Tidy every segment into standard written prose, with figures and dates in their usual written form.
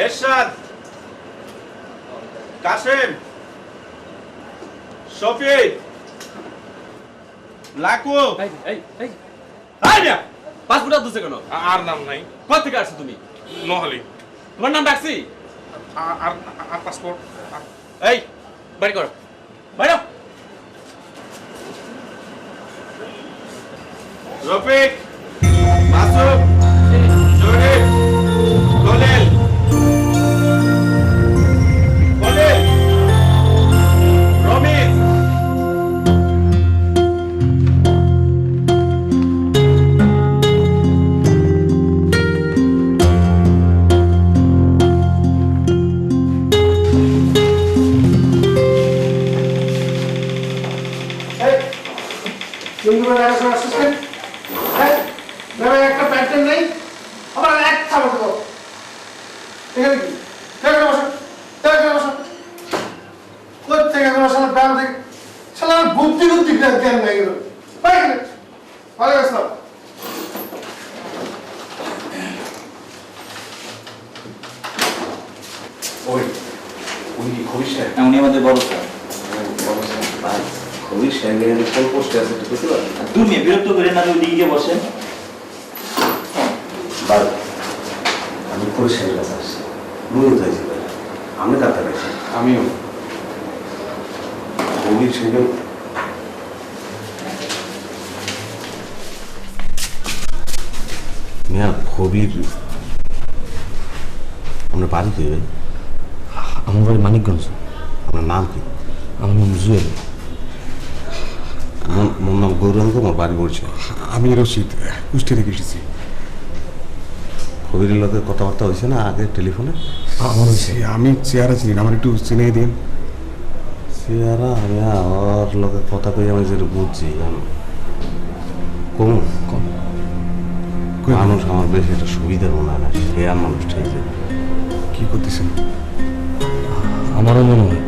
এরশাদ, Kasem, Shafiq, লাকু। Passport দিচ্ছে কেন? আর নাম নাই। কোথা থেকে আসছো তুমি? নহলি। তোমার নাম ডাকছি? আর পাসপোর্ট। এই বাড়ি করো, বাইরো। রফিক, মাসুদ, জরিফ, দলিল, খলিল, রমিজ। একটা প্যান্টেন নেই আমার এক খাবার দেবো এখানে কি থেকে বসানো ব্যায়াম থেকে সালা বুদ্ধি বুদ্ধি জ্ঞান নেই গেল ভালো গেছিলাম ওই উনি খবির সাহেব। উনি আমাদের বড় স্যার। খবির সাহেবের কোন পোস্টে আছে একটু বুঝতে পারেন? দূর নিয়ে বিরক্ত করে না, ওই দিকে বসেন। বারো আমি খবির সাহেবের কাছে আসছি। মূলত হয়েছি আমি কাছে পাইছি। আমিও খবির সাহেব মিয়া খবির আমরা বাড়ি দেবেন। আমার বাড়ি মানিকগঞ্জ। আপনার নাম কি? আমার নাম জুয়েল। মোর নাম গৌরাঙ্গ, আমার বাড়ি বলছে। আমি রশিদ, কুষ্টি থেকে এসেছি। খবিরের লোকের কথাবার্তা হয়েছে না আগে টেলিফোনে? আমার আমি চেয়ারা চিনি, আমার একটু চিনিয়ে দিন। চেয়ারা আমি ওর লোকের কথা কই আমি যেটা বুঝছি কম কম মানুষ আমার বেশি একটা সুবিধার মনে হয় না। সে আর মানুষটা কি করতেছেন? আমারও মনে হয়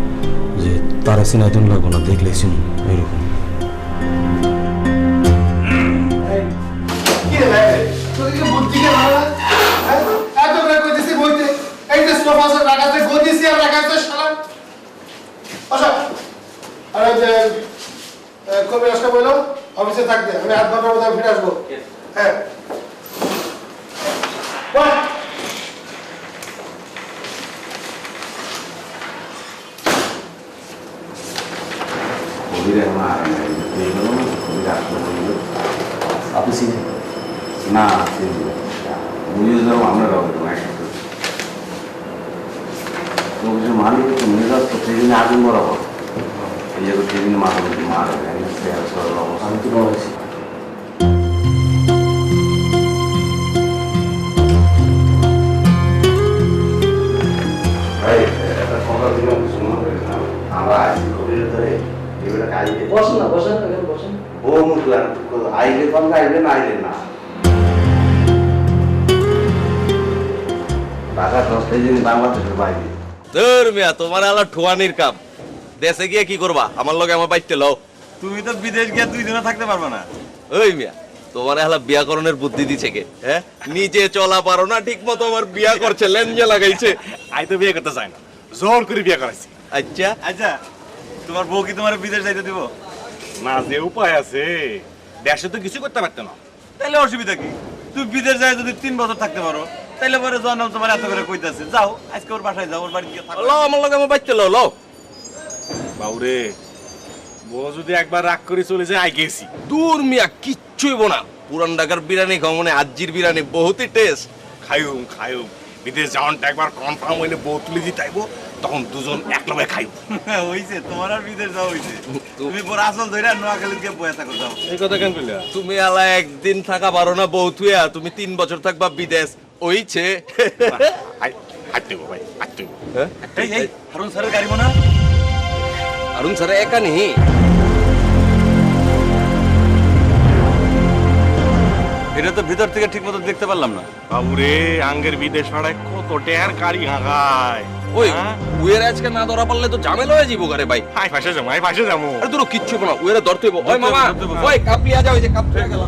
যে তারা চিনাইতুন লাগবো না, দেখলে চিনুন এরকম। বুদ্ধি কে ভালো এত করে কইতেছি বইতে এই যে সোফা সব রাখাতে গদিছি আর রাখাতে শালা আচ্ছা আরে যে কবে আসতে বলো অফিসে থাকতে আমি 8 ঘন্টার মধ্যে ফিরে আসবো। হ্যাঁ বাই। খবির এখন আর খবির আসলে আপনি চিনেন? না বুঝে যাও আমরা একসাথে মালিক তো মেজাজ তো ট্রেনে আগুন বরাবর এই যে ট্রেনে মাথা মারা আমি তো বলেছি আমরা আসছি খবির ধরে এগুলো কাজ বসেন না, বসেন না, বসেন। ও মুখ আইলে কম আইলে না আইলে না ঢাকা 10টায় দিন বাংলাদেশের বাইরে। তোর মিয়া তোমার আলা ঠোয়ানির কাম। দেশে গিয়ে কি করবা? আমার লগে আমার বাইতে লও। তুমি তো বিদেশ গিয়ে 2 দিনও থাকতে পারবে না। ওই মিয়া তোমার আলা বিয়াকরণের বুদ্ধি দিছে কে? হ্যাঁ নিজে চলা পারো না ঠিক মতো, আমার বিয়া করছে লেনজে লাগাইছে। আই তো বিয়ে করতে চাই না, জোর করে বিয়ে করাইছি। আচ্ছা আচ্ছা, তোমার বউ কি তোমার বিদেশ যাইতে দিব? না যে উপায় আছে, দেশে তো কিছু করতে পারতো না। তাহলে অসুবিধা কি? তুমি বিদেশ যায় যদি 3 বছর থাকতে পারো, তাইলে পরে জন্ম তোমার এত করে কইতাছে যাও আজকে ওর বাসায় যাও, ওর বাড়ি গিয়ে থাকো। লও আমার লগে আমার বাইতে লও লও। বাউরে বউ যদি একবার রাগ করে চলে যায় আই গেছি। দূর মিয়া কিচ্ছুই বোনা। পুরান ঢাকার বিরিয়ানি খাও মানে আজির বিরিয়ানি বহুতই টেস্ট। খাইম খাইম বিদেশ যাওয়ানটা একবার কনফার্ম হইলে বউ তুলে দিতে আইব, তখন দুজন একলগে খাইব। হইছে তোমার আর বিদেশ যাও হইছে। তুমি পরে আসল ধইরা নোয়াখালী গিয়ে বয়া থাকো যাও। এই কথা কেন কইলা? তুমি আলা একদিন থাকা পারো না বউ থুয়া, তুমি 3 বছর থাকবা বিদেশ। ওইছে হাঁটতে ভাই হাঁটতে। এই এই হারুন স্যারের গাড়ি মনে? अरुण सर एका नहीं এটা তো ভিতর থেকে ঠিক মতো দেখতে পারলাম না। বাবুরে আঙ্গের বিদেশ ভাড়ায় কত টেহার গাড়ি হাঁকায়। ওই উয়ের আজকে না ধরা পারলে তো ঝামেলা হয়ে যাবো ঘরে ভাই। হাই ফাঁসে যাবো হাই ফাঁসে যাবো। আরে তোর কিচ্ছু না উয়েরে ধরতে হইব। ওই মামা ওই কাপ লিয়া যাও, এই যে কাপ লিয়া গেল।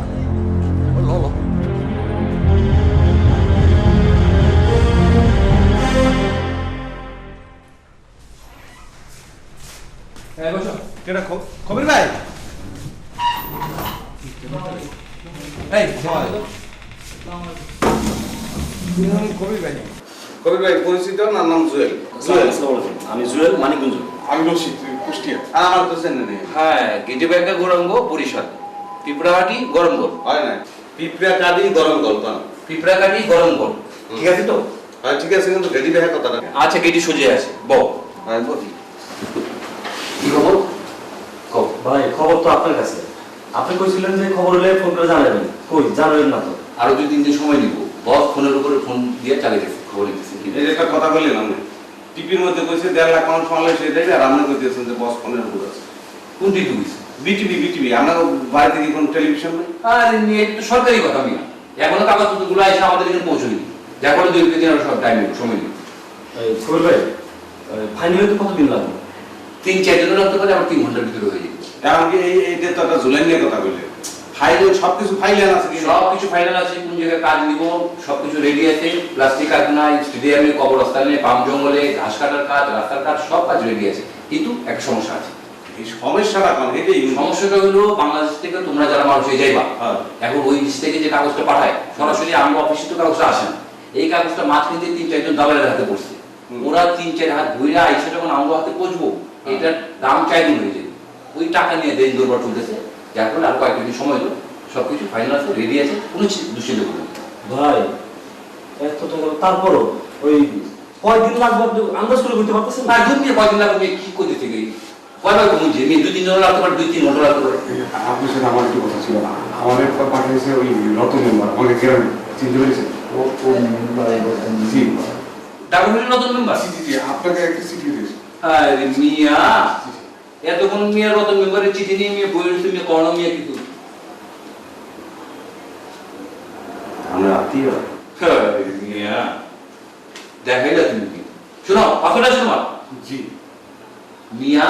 কবির ভাই কবির ভাই পরিচিত না নাম জুয়েল? আমি জুয়েল মানিকগঞ্জ। আমি রশিদ কুষ্টিয়া। আমার তো চেনে নেই। হ্যাঁ গেটে ব্যাংকা গৌরাঙ্গ বরিশাল, পিঁপড়াহাটি গরমগড়। হয় না, পিঁপড়া কাটি গরম গল্প না। পিঁপড়াকাটি গরমগড়, ঠিক আছে তো? হ্যাঁ ঠিক আছে, কিন্তু গেডি দেখা কথাটা। আচ্ছা গেটি সোজা আছে, বল। হ্যাঁ বলি। কি খবর? কও। ভাই খবর তো আপনার কাছে। আপনি কইছিলেন যে খবর হলে ফোন করে জানাবেন। কই জানাবেন না তো? আরো 2-3 দিন সময় নিব। বস ফোনের উপরে ফোন দিয়ে চালিয়ে গেছে, খবর নিতেছে। এই যে একটা কথা বললেন আপনি, টিপির মধ্যে কইছে 1.5 লাখ মানুষ মারলে সে যাইবে, আর আপনি কইতেছেন যে বস ফোনের উপর আছে। কোন দিকে গেছে? বিটিভি আপনার বাড়িতে কি কোনো টেলিভিশন নেই? আরে নিয়ে তো সরকারি কথা মিয়া। এখনো কাগজপত্রগুলো এসে আমাদের এখানে পৌঁছয়নি। যা করে 2-3 দিন সব টাইম সময় নিব। কবির ভাই ফাইনালি তো কতদিন লাগবে? 3-4 দিনও লাগতে পারে, আবার 3 ঘন্টার ভিতরে হয়ে যাবে। এমনকি এইটা তো একটা জুলাই নিয়ে কথা বললেন, ফাইলে সবকিছু ফাইলে আছে কি? সবকিছু ফাইনাল আছে, কোন জায়গায় কাজ নিব সবকিছু রেডি আছে। প্লাস্টিক কারখানায়, স্টেডিয়ামে, কবরস্থানে, পাম জঙ্গলে, ঘাস কাটার কাজ, রাস্তার কাজ, সব কাজ রেডি আছে। কিন্তু একটা সমস্যা আছে। এই সমস্যাটা কোন? এটাই সমস্যাটা হলো বাংলাদেশ থেকে তোমরা যারা মানুষ হয়ে যাইবা, এখন ওই দেশ থেকে যে কাগজটা পাঠায় সরাসরি আমার অফিসে তো কাগজটা আসে না। এই কাগজটা মাঝখান দিয়ে 3-4 জন দালালের হাতে পড়ছে। ওরা 3-4 হাত ঘুরে আইসে যখন আমরা হাতে পৌঁছবো, এটার দাম 4 গুণ হয়ে যাবে। ওই টাকা নিয়ে দেশ দরবার চলতেছে, যার ফলে আর কয়েকদিন সময় হলো, সবকিছু ফাইনাল আছে, রেডি আছে, কোনো দুশ্চিন্তা করবেন না। ভাই এত টাকা তারপরও ওই কয়দিন লাগবে আপনি আন্দাজ করে করতে পারতেছেন না? আর যদি কয়েকদিন লাগবে কি করতে থেকে কয়বার ঘুমছে আমি 2-3 জন লাগতে পারে, 2-3 ঘন্টা লাগতে পারে। আপনার সাথে আমার একটু কথা ছিল না, আমাদের পাঠিয়েছে ওই রতন মেম্বার, আমাকে গ্রামে চিনতে পেরেছেন? জি ডাকুমেন্ট নতুন মেম্বার। জি আপনাকে একটা চিঠি দিয়েছে। আরে মিয়া, এতক্ষণ মিয়া রতন মেম্বারের চিঠি নিয়ে মিয়া বই রয়েছে, মিয়া করোনা মিয়া কিছু আমরা আত্মীয়। মিয়া দেখাইলা তুমি কি? শোনো কথাটা শোনো জি মিয়া,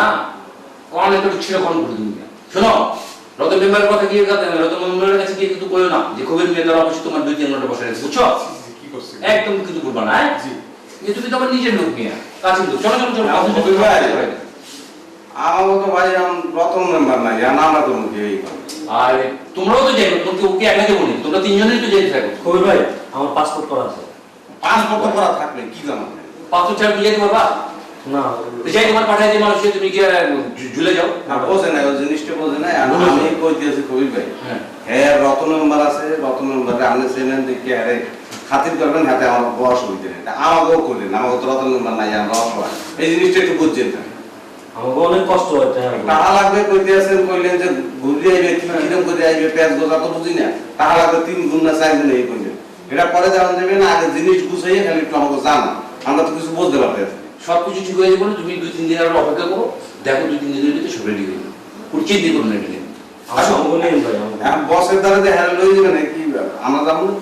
কোন একটা ছিল কোন করে তুমি মিয়া। শোনো রতন মেম্বারের কথা গিয়ে কথা না, রতন মেম্বারের কাছে গিয়ে কিন্তু কইও না যে কবির মিয়া তার অবশ্যই তোমার 2-3 ঘন্টা বসে আছে, বুঝছো? কি করছেন? একদম কিছু করবা না। জি যে তুমি তো আমার নিজের লোক মিয়া, কাছে লোক। চলো চলো চলো, কবির ভাই, আমার তো ভাই রতন মেম্বার নাই, আমরা তো মুখে এই আর তোমরাও তো যাইবে, তোমাকে ওকে একলা যাবো না, তোমরা 3 জনেই তো যেতে থাকো। কবির ভাই আমার পাসপোর্ট করা আছে। পাসপোর্ট করা থাকলে কি জানেন? পাঁচশো টাকা দিয়ে দিতে পারবা? না যাই তোমার পাঠাই দিয়ে মানুষকে তুমি কি ঝুলে যাও? না বোঝে না, ওই জিনিসটা বোঝে না। আমি কইতেছি কবির ভাই, হ্যাঁ হ্যাঁ রতন মেম্বার আছে, রতন মেম্বারে আপনি চেনেন দেখি আরে খাতির করবেন, হাতে আমার অসুবিধা নেই। আমাকেও করলেন, আমাকে তো রতন মেম্বার নাই, আমরা অসহায়। এই জিনিসটা একটু বুঝছেন না? আমাকে অনেক কষ্ট হচ্ছে। টাকা লাগবে কইতে আছেন, কইলেন যে ঘুরে আইবে, কিরকম করে আইবে, পেঁয়াজ গোজা তো বুঝি না। টাকা লাগবে 3 গুণ না 4 গুণ, এই কইলেন। এটা পরে জানান যাবে না, আগে জিনিস গুছাইয়ে খালি একটু আমাকে জানা, আমরা তো কিছু বুঝতে পারতেছি। সবকিছু ঠিক হয়ে যাবে না, তুমি 2-3 দিন আর অপেক্ষা করো, দেখো 2-3 দিনের ভিতরে সব রেডি হয়ে যাবে। কোনো চিন্তা করো না এটা নিয়ে। আসো আমাকে নেই ভাই আমাকে। এখন বসের দ্বারা যে হ্যাঁ লই যাবে না, কি আমরা যাবো না?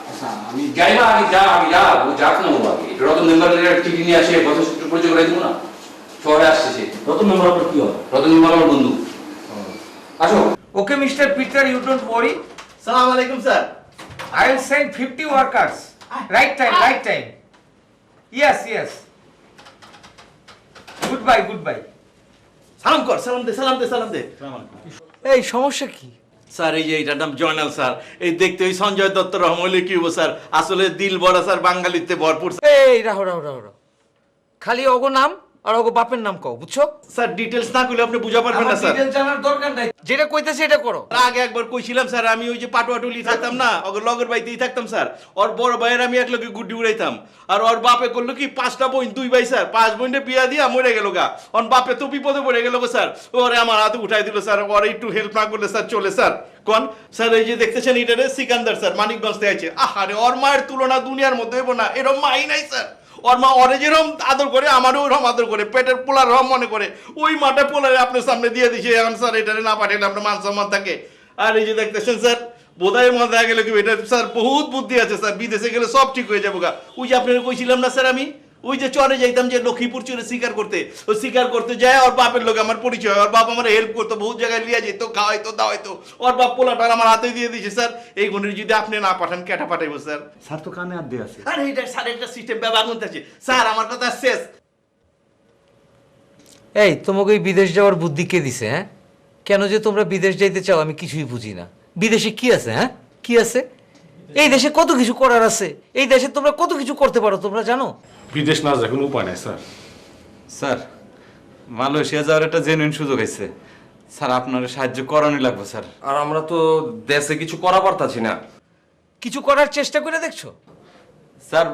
আচ্ছা আমি যাইবা আগে যা, আমি যা ও যাক না ও আগে। এটা রতন মেম্বারের চিঠি নিয়ে আসে, বছর সূত্র পরিচয় করে দিব না, শহরে আসছে সে। নতুন মেম্বার আপনার কি হয়? রতন মেম্বার আমার বন্ধু। আসো। Okay, Mr. Peter, you don't worry. সালাম আলাইকুম sir. I will send 50 workers. Right time, right time. Yes, yes. Goodbye, goodbye. সালাম কর, সালাম দে, সালাম দে, সালাম দে। এই সমস্যা কি? স্যার এই যে এটার নাম জয়নাল স্যার। এই দেখতে ওই সঞ্জয় দত্ত রহমলে কি হবো স্যার, আসলে দিল বড়া স্যার, বাঙালিতে ভরপুর। এই রাহো রাহো রাহো রাহো। খালি অগো নাম আর অগো বাপের নাম কও, বুঝছো? স্যার ডিটেলস না করলে আপনি বুঝা পারবেন না স্যার। ডিটেইলস জানার দরকার নাই, যেটা কইতেছে এটা করো। আগে একবার কইছিলাম স্যার, আমি ওই যে পাটুয়াটুলি থাকতাম না, ওর লগের বাড়িতেই থাকতাম স্যার। ওর বড় ভাইয়ের আমি এক লগে গুড্ডি উড়াইতাম, আর ওর বাপে করলো কি 5টা বোন, 2 ভাই স্যার, 5 বোনকে বিয়া দিয়া মরে গেল গা। ওর বাপে তো বিপদে পড়ে গেল গো স্যার, ওরে আমার হাতে উঠাই দিল স্যার। ওর একটু হেল্প না করলে স্যার চলে স্যার। কোন স্যার এই যে দেখতেছেন এটা রে সিকান্দার স্যার, মানিকগঞ্জ থেকে আছে। আহারে ওর মায়ের তুলনা দুনিয়ার মধ্যে হইব না, এরকম মাই নাই স্যার। ওর মা ওরে যেরকম আদর করে, আমারও ওরকম আদর করে, পেটের পোলার রকম মনে করে। ওই মাঠে পোলারে আপনার সামনে দিয়ে দিছে, এখন স্যার এটারে না পাঠাইলে আপনার মান সম্মান থাকে। আর এই যে দেখতেছেন স্যার, বোধহয় মনে দেখা গেল কি এটা স্যার বহুত বুদ্ধি আছে স্যার, বিদেশে গেলে সব ঠিক হয়ে যাবো গা। ওই যে আপনারা কইছিলাম না স্যার, আমি ওই যে চরে যাইতাম যে লক্ষ্মীপুর চরে শিকার করতে, ওই শিকার করতে যায় ওর বাপের লোক আমার পরিচয়, ওর বাপ আমার হেল্প করতো, বহুত জায়গায় লিয়া যেত, খাওয়াইতো দাওয়াইতো। ওর বাপ পোলাটা আমার হাতে দিয়ে দিয়েছে স্যার। এই গুণের যদি আপনি না পাঠান, কেটা পাঠাইবো স্যার? স্যার তো কানে হাত দিয়ে আছে। আরে এটা স্যার একটা সিস্টেম ব্যবহার করতে আছে স্যার, আমার কথা শেষ। এই তোমাকে এই বিদেশ যাওয়ার বুদ্ধি কে দিছে? হ্যাঁ, কেন যে তোমরা বিদেশ যাইতে চাও আমি কিছুই বুঝি না। বিদেশে কি আছে? হ্যাঁ কি আছে? এই দেশে কত কিছু করার আছে, এই দেশে তোমরা কত কিছু করতে পারো তোমরা জানো? বিদেশ না যায় কোনো উপায় নাই স্যার। স্যার মালয়েশিয়া যাওয়ার একটা জেনুইন সুযোগ আছে স্যার, আপনার সাহায্য করানোই লাগবে স্যার। আর আমরা তো দেশে কিছু করা পারতাছি না। কিছু করার চেষ্টা করে দেখছো? স্যার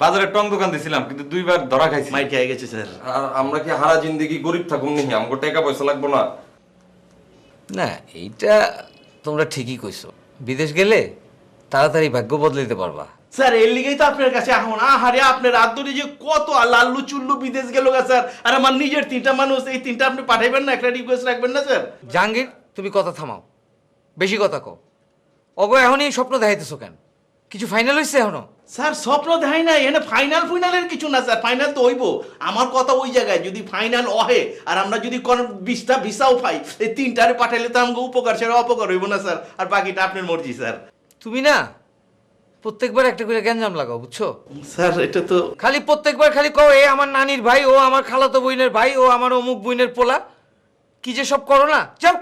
বাজারে টং দোকান দিছিলাম কিন্তু 2 বার ধরা খাইছি। মাই খেয়ে গেছে স্যার। আর আমরা কি হারা জিন্দেগি গরিব থাকুম নি? আমাকে টাকা পয়সা লাগবো না? না, এইটা তোমরা ঠিকই কইছো, বিদেশ গেলে তাড়াতাড়ি ভাগ্য বদলাইতে পারবা। স্যার এর লিগেই তো আপনার কাছে এখন আহারে আপনার আদরি যে কত লাল্লু চুল্লু বিদেশ গেল গা স্যার। আর আমার নিজের 3টা মানুষ, এই 3টা আপনি পাঠাইবেন না? একটা রিকোয়েস্ট রাখবেন না স্যার? জাহাঙ্গীর তুমি কথা থামাও, বেশি কথা কও। অগো এখনই স্বপ্ন দেখাইতেছো কেন? কিছু ফাইনাল হইছে এখনো? স্যার স্বপ্ন দেখাই নাই, এখানে ফাইনালের কিছু না স্যার। ফাইনাল তো হইব, আমার কথা ওই জায়গায় যদি ফাইনাল অহে আর আমরা যদি কোন 20টা ভিসাও পাই, এই 3টারে পাঠাইলে তো আমাকে উপকার সেটা অপকার হইব না স্যার? আর বাকিটা আপনার মর্জি স্যার। তুমি না প্রত্যেকবার একটা করে গ্যাঞ্জাম লাগাও, বুঝছো? স্যার এটা তো খালি প্রত্যেকবার খালি কও এ আমার নানির ভাই, ও আমার খালাতো বোনের ভাই, ও আমার অমুক বোনের পোলা, কি যে সব করো না। যাও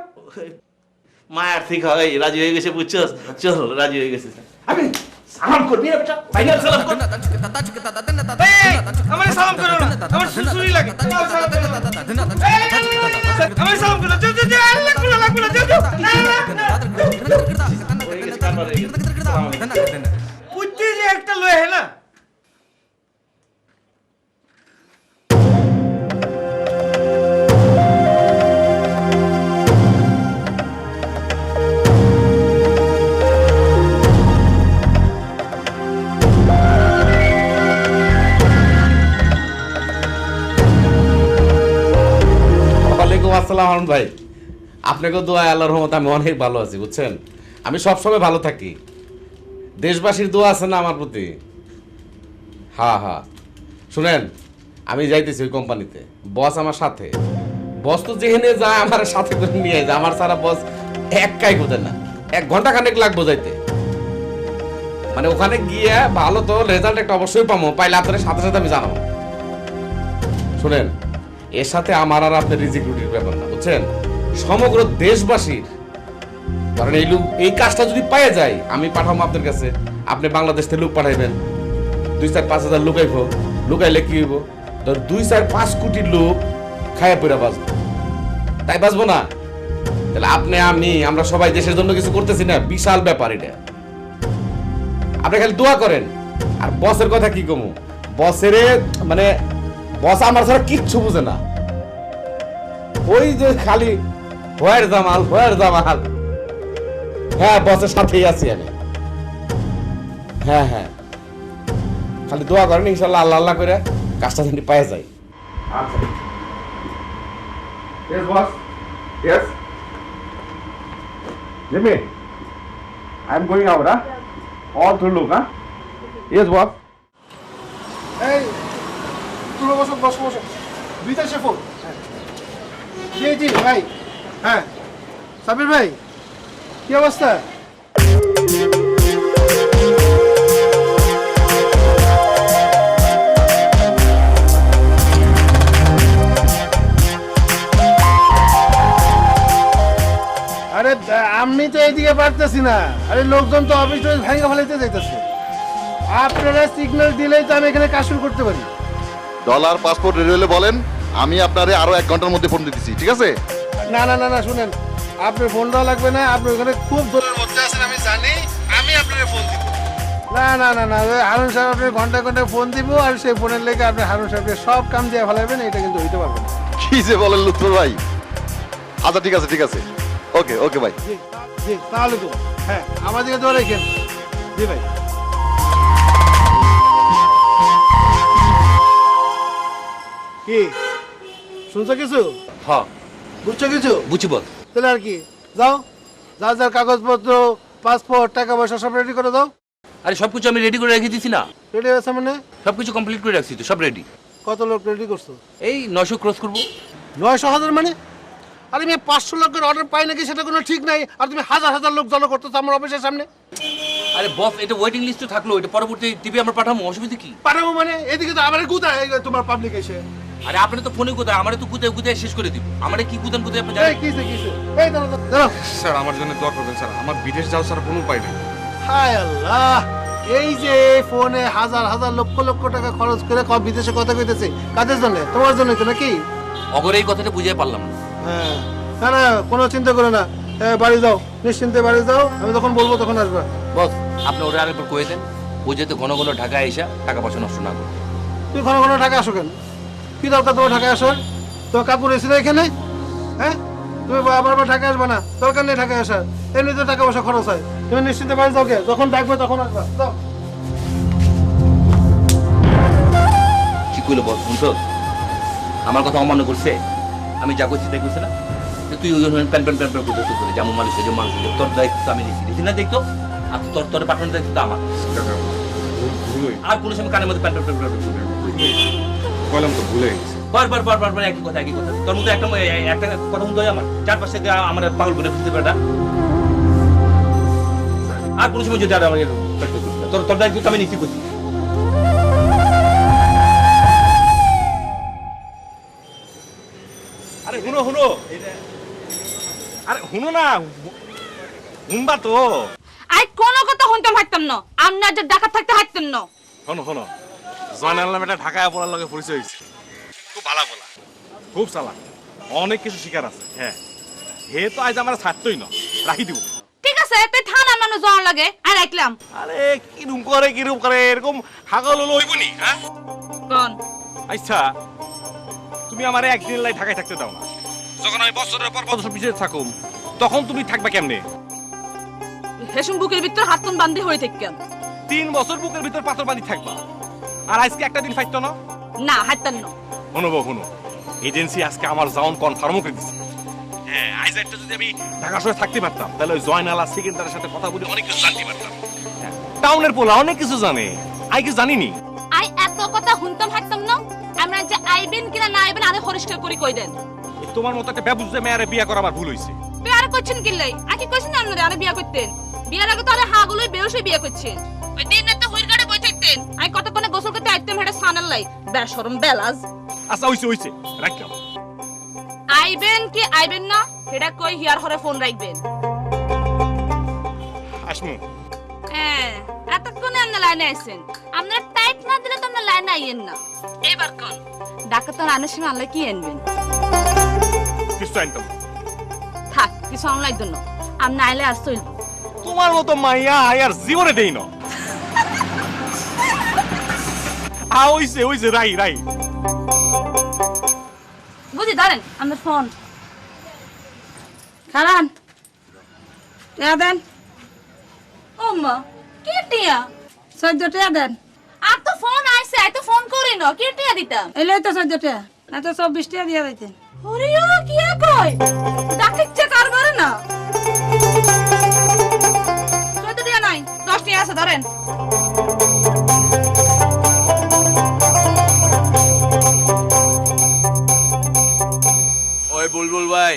মায়ার ঠিক হয়, রাজি হয়ে গেছে বুঝছস? চল রাজি হয়ে গেছে স্যার। আপনি সালাম করবি না বেটা? ফাইনাল সালাম কর। এই, আমারে সালাম করো না, আমার সুসুরি লাগে। আমার সালাম করো না। আমারে সালাম করো, যাও যাও যাও, লাগবে না লাগবে না, যাও যাও। হয়ে গেছে, কারবার হয়ে গেছে। আসসালামু আলাইকুম। বুদ্ধি যে একটা লয়ে হে না। ওয়ালাইকুম আসসালাম হারুন ভাই। আপনাকে দোয়া, আল্লাহর রহমতে আমি অনেক ভালো আছি বুঝছেন। আমি সবসময় ভালো থাকি, দেশবাসীর দোয়া আছে না আমার প্রতি। হ্যাঁ হ্যাঁ শুনেন, আমি যাইতেছি ওই কোম্পানিতে, বস আমার সাথে। বস তো যেখানে যায় আমার সাথে করে নিয়ে যায়, আমার সারা বস একাই কোথায় না, 1 ঘন্টা খানেক লাগবো যাইতে। মানে ওখানে গিয়ে ভালো তো রেজাল্ট একটা অবশ্যই পাবো, পাইলে আপনার সাথে সাথে আমি জানাবো। শুনেন, এর সাথে আমার আর আপনার রিজিক রুটির ব্যাপার না বুঝছেন, সমগ্র দেশবাসীর। কারণ এই কাজটা যদি পাওয়া যায়, আমি পাঠাবো আপনার কাছে, আপনি বাংলাদেশ থেকে লোক পাঠাইবেন, 2-4-5 হাজার লুকাইব। লুকাইলে কি হইব? ধর 2-4-5 কোটি লোক খায়া পড়া বাঁচবো, তাই বাঁচবো না? তাহলে আপনি আমরা সবাই দেশের জন্য কিছু করতেছি না, বিশাল ব্যাপার এটা। আপনি খালি দোয়া করেন। আর বসের কথা কি কমু, বসের মানে বস আমার ছাড়া কিচ্ছু বুঝে না। ওই যে খালি ভয়ের জামাল। হ্যাঁ বসের সাথেই আছি আমি। হ্যাঁ হ্যাঁ খালি দোয়া করেন, ইনশাল্লাহ আল্লাহ আল্লাহ করে কাজটা যদি পাওয়া যায়। আচ্ছা। Yes, boss. Yes. Jimmy, I'm going out, huh? All through look, huh? Yes, boss. এই তুমি বসো বসো বসো, বিদেশে ফোন। জি জি ভাই। হ্যাঁ সাবির ভাই, কি অবস্থা? আরে আমি তো এইদিকে পারতেছি না। আরে লোকজন তো অফিস ভাঙা ফেলাইতে যাইতেছে। আপনারা সিগন্যাল দিলেই তো আমি এখানে কাজ শুরু করতে পারি। ডলার পাসপোর্ট রেডি হলে বলেন, আমি আপনারে আরো 1 ঘন্টার মধ্যে ফোন দিতেছি, ঠিক আছে? না না না না শুনেন, আপনার ফোন দেওয়া লাগবে না। আপনি ওখানে খুব দূরের মধ্যে আছেন আমি জানি, আমি আপনাকে ফোন দিব। না না না না, হারুন সাহেব আপনি ঘন্টায় ঘন্টায় ফোন দিব, আর সেই ফোনের লেগে আপনি হারুন সাহেবকে সব কাম দিয়ে ফেলাবেন, এটা কিন্তু হইতে পারবে না। কি যে বলেন লুৎফর ভাই। আচ্ছা ঠিক আছে ঠিক আছে, ওকে ওকে ভাই। জি জি তাহলে তো হ্যাঁ, আমার দিকে দোয়া রেখেন। জি ভাই। কি শুনছো কিছু? হ্যাঁ বুঝছো কিছু? বুঝি বল। তাহলে আর কি, যাও যার যার কাগজপত্র, পাসপোর্ট, টাকা পয়সা সব রেডি করে দাও। আরে সবকিছু আমি রেডি করে রেখে দিছি না? রেডি আছে মানে? সবকিছু কমপ্লিট করে রাখছি তো, সব রেডি। কত লোক রেডি করছো? এই 900 ক্রস করবো। 900,000 মানে? আরে আমি 500 লোকের অর্ডার পাই নাকি সেটা কোনো ঠিক নাই, আর তুমি হাজার হাজার লোক জড়ো করতেছো আমার অফিসের সামনে। আরে বস, এটা ওয়েটিং লিস্টে থাকলো, এটা পরবর্তী টিভি আমরা পাঠাবো, অসুবিধা কি? পাঠাবো মানে? এদিকে তো আমার গুদায় তোমার পাবলিক এসে। আরে আপনি তো ফোনে কোথায়, আমারে তো কোথায় শেষ করে দিব। আমারে কি কুদান কোথায় আপনি জানেন? এই কিসে কিসে? এই দাঁড়াও দাঁড়াও। স্যার আমার জন্য দোয়া করবেন স্যার, আমার বিদেশ যাওয়া ছাড়া কোনো উপায় নেই। হায় আল্লাহ, এই যে ফোনে হাজার হাজার লক্ষ লক্ষ টাকা খরচ করে বিদেশে কথা কইতেছে, কাদের জন্য? তোমার জন্য তো নাকি? অগর এই কথাটা বুঝে পারলাম না। হ্যাঁ, না না, কোনো চিন্তা করো না, বাড়ি যাও, নিশ্চিন্তে বাড়ি যাও, আমি যখন বলবো তখন আসবা। বস আপনি ওরা আরেকবার কয়ে দেন ও যাতে ঘন ঘন ঢাকায় এসে টাকা পয়সা নষ্ট না করে। তুই ঘন ঘন ঢাকা আসো কেন? কি দরকার তোমার ঢাকায় আসো? তোমার কাপড় এসেছিল এখানে? হ্যাঁ, তুমি আবার ঢাকা আসবে না, দরকার নেই ঢাকায় আসার, এমনিতে টাকা পয়সা খরচ হয়। তুমি নিশ্চিন্তে বাড়ি যাও, কে যখন ডাকবে তখন আসবা, যাও। কি কইলো বস? শুনছো আমার কথা অমান্য করছে? আমি যা করছি তাই করছে না? তুই ওই প্যান প্যান প্যান প্যান করতে করে যেমন মানুষ যে মানুষ তোর দায়িত্ব আমি নিচ্ছি না, দেখতো আর তোর তোর পাঠানোর দায়িত্ব আমার। আর কোনো সময় কানের মধ্যে প্যান প্যান প্যান বললাম তো ভুলে গেছি। বারবার বারবার বার একই কথা একই কথা। তোর মধ্যে একটা একটা কথা মতো আমার চারপাশে আমার পাগল করে বুঝতে পারে না। আর কোনো সময় যদি আমাকে তোর তোর দায়িত্ব আমি নিচ্ছি করছি। আরে হুনো হুনো, আরে হুনো না, হুনবা তো। আই কোনো কথা শুনতাম হাঁটতাম না, আমরা যে ডাকাত থাকতে হাঁটতাম না। শোনো শোনো, জয়নাল নামে একটা ঢাকায় পড়ার লগে পরিচয় হয়েছে, খুব ভালো বলা, খুব চালাক, অনেক কিছু শিকার আছে। হ্যাঁ, হে তো আজ আমার ছাড়তই না, রাখি দিব। ঠিক আছে, তুই থানা মানুষ যাওয়ার লাগে আর রাখলাম। আরে কিরম করে এরকম হাগল হলো হইবনি? হ্যাঁ কোন? আচ্ছা তুমি আমারে একদিন লাই ঢাকায় থাকতে দাও না, যখন আমি বছরের পর বছর পিছিয়ে থাকুম তখন তুমি থাকবা কেমনে? হেসুম বুকের ভিতর হাতন বান্ধি হয়ে থাকেন। 3 বছর বুকের ভিতর পাথর বাঁধি থাকবা, আর আজকে একটা দিন ফাইতো না? না হাঁটতাম না। শুনো, এজেন্সি আজকে আমার জাউন কনফার্ম করে দিছে। হ্যাঁ, আজ একটা যদি আমি ঢাকা শহরে থাকতে পারতাম তাহলে ওই জয়নালা সেকেন্ডারের সাথে কথা বলে অনেক কিছু জানতে পারতাম। হ্যাঁ, টাউনের পোলা অনেক কিছু জানে, আই কি জানিনি। আই এত কথা শুনতাম হাঁটতাম না, আমরা যে আইবেন কিনা না আইবেন আরে পরিষ্কার করে কই দেন। তোমার মতো একটা বেবুঝে মেয়ারে বিয়ে করা আমার ভুল হইছে। তুই আরে করছেন কি লাই? আকি কইছেন আপনারা আরে বিয়া করতেন? বিয়ার আগে তো আরে হাগুলোই বেউসে বিয়া করছেন। ওই দিন রাতে হুইর গাড়ে বই থাকতেন, আই কতক্ষণে গোসল করতে আইতেম হেডা সানাল লাই বেশরম বেলাজ। আচ্ছা হইছে রাখলাম। আইবেন কি আইবেন না হেডা কই হিয়ার হরে ফোন রাখবেন। আসমু। হ্যাঁ, এতক্ষণে আপনি লাইনে আইছেন, আপনারা টাইট না দিলে তো আপনি লাইনে আইয়েন না। এবার কোন ডাক্তার তো রানের সময় আনলে কি আনবেন? কিছু আনতাম থাক, কিছু আনলাই লাগতো না, আপনি আইলে আর চলব। তোমার মতো মাইয়া আয়ার জীবনে দেই না। হইছে রাই বুঝি ধরেন আপনার ফোন খারান টিয়া দেন। ও মা, কি টিয়া? 14 টিয়া দেন। আর তো ফোন আইছে, আই তো ফোন করি না, কি টিয়া দিতাম? এলে তো 14 টিয়া, না তো 24 টিয়া দিয়া দিতেন। ওরে ও কি কই? ডাকিচ্ছে কারবারে না। 14 টিয়া নাই, 10 টিয়া আছে ধরেন। ওই বুলবুল ভাই,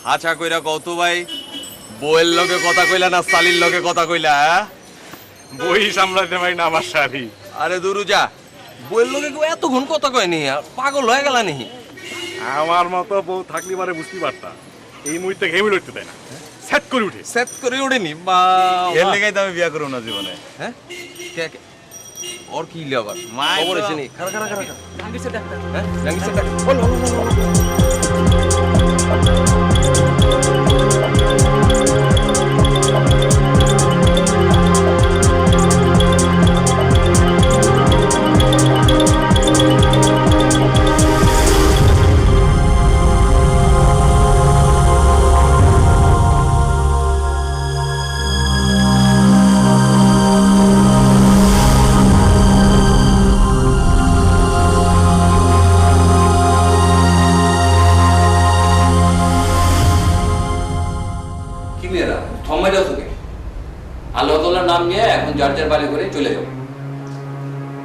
হাঁচা কইরা কত ভাই, বইয়ের লগে কথা কইলা না সালির লগে কথা কইলা? বই সামলাতে পারি না আমার শাড়ি। আরে দুরু যা, বইয়ের লগে কেউ এতক্ষণ কথা কয় নি, পাগল হয়ে গেল নি? আমার মতো বউ থাকলে পারে বুঝতে পারতাম, এই মুহূর্তে ঘেমে লড়তে দেয় না, সেট করে উঠেনি। বা এর লেগাই তো আমি বিয়া করব না জীবনে। হ্যাঁ, ওর কি ইলে আবার খবর আছে নি? খারা জাঙ্গিসের ডাক্তার। হ্যাঁ, জাঙ্গিসের ডাক্তার। বল। আল্লাহ তাআলার নাম নিয়ে এখন যার যার বাড়ি করে চলে যাও।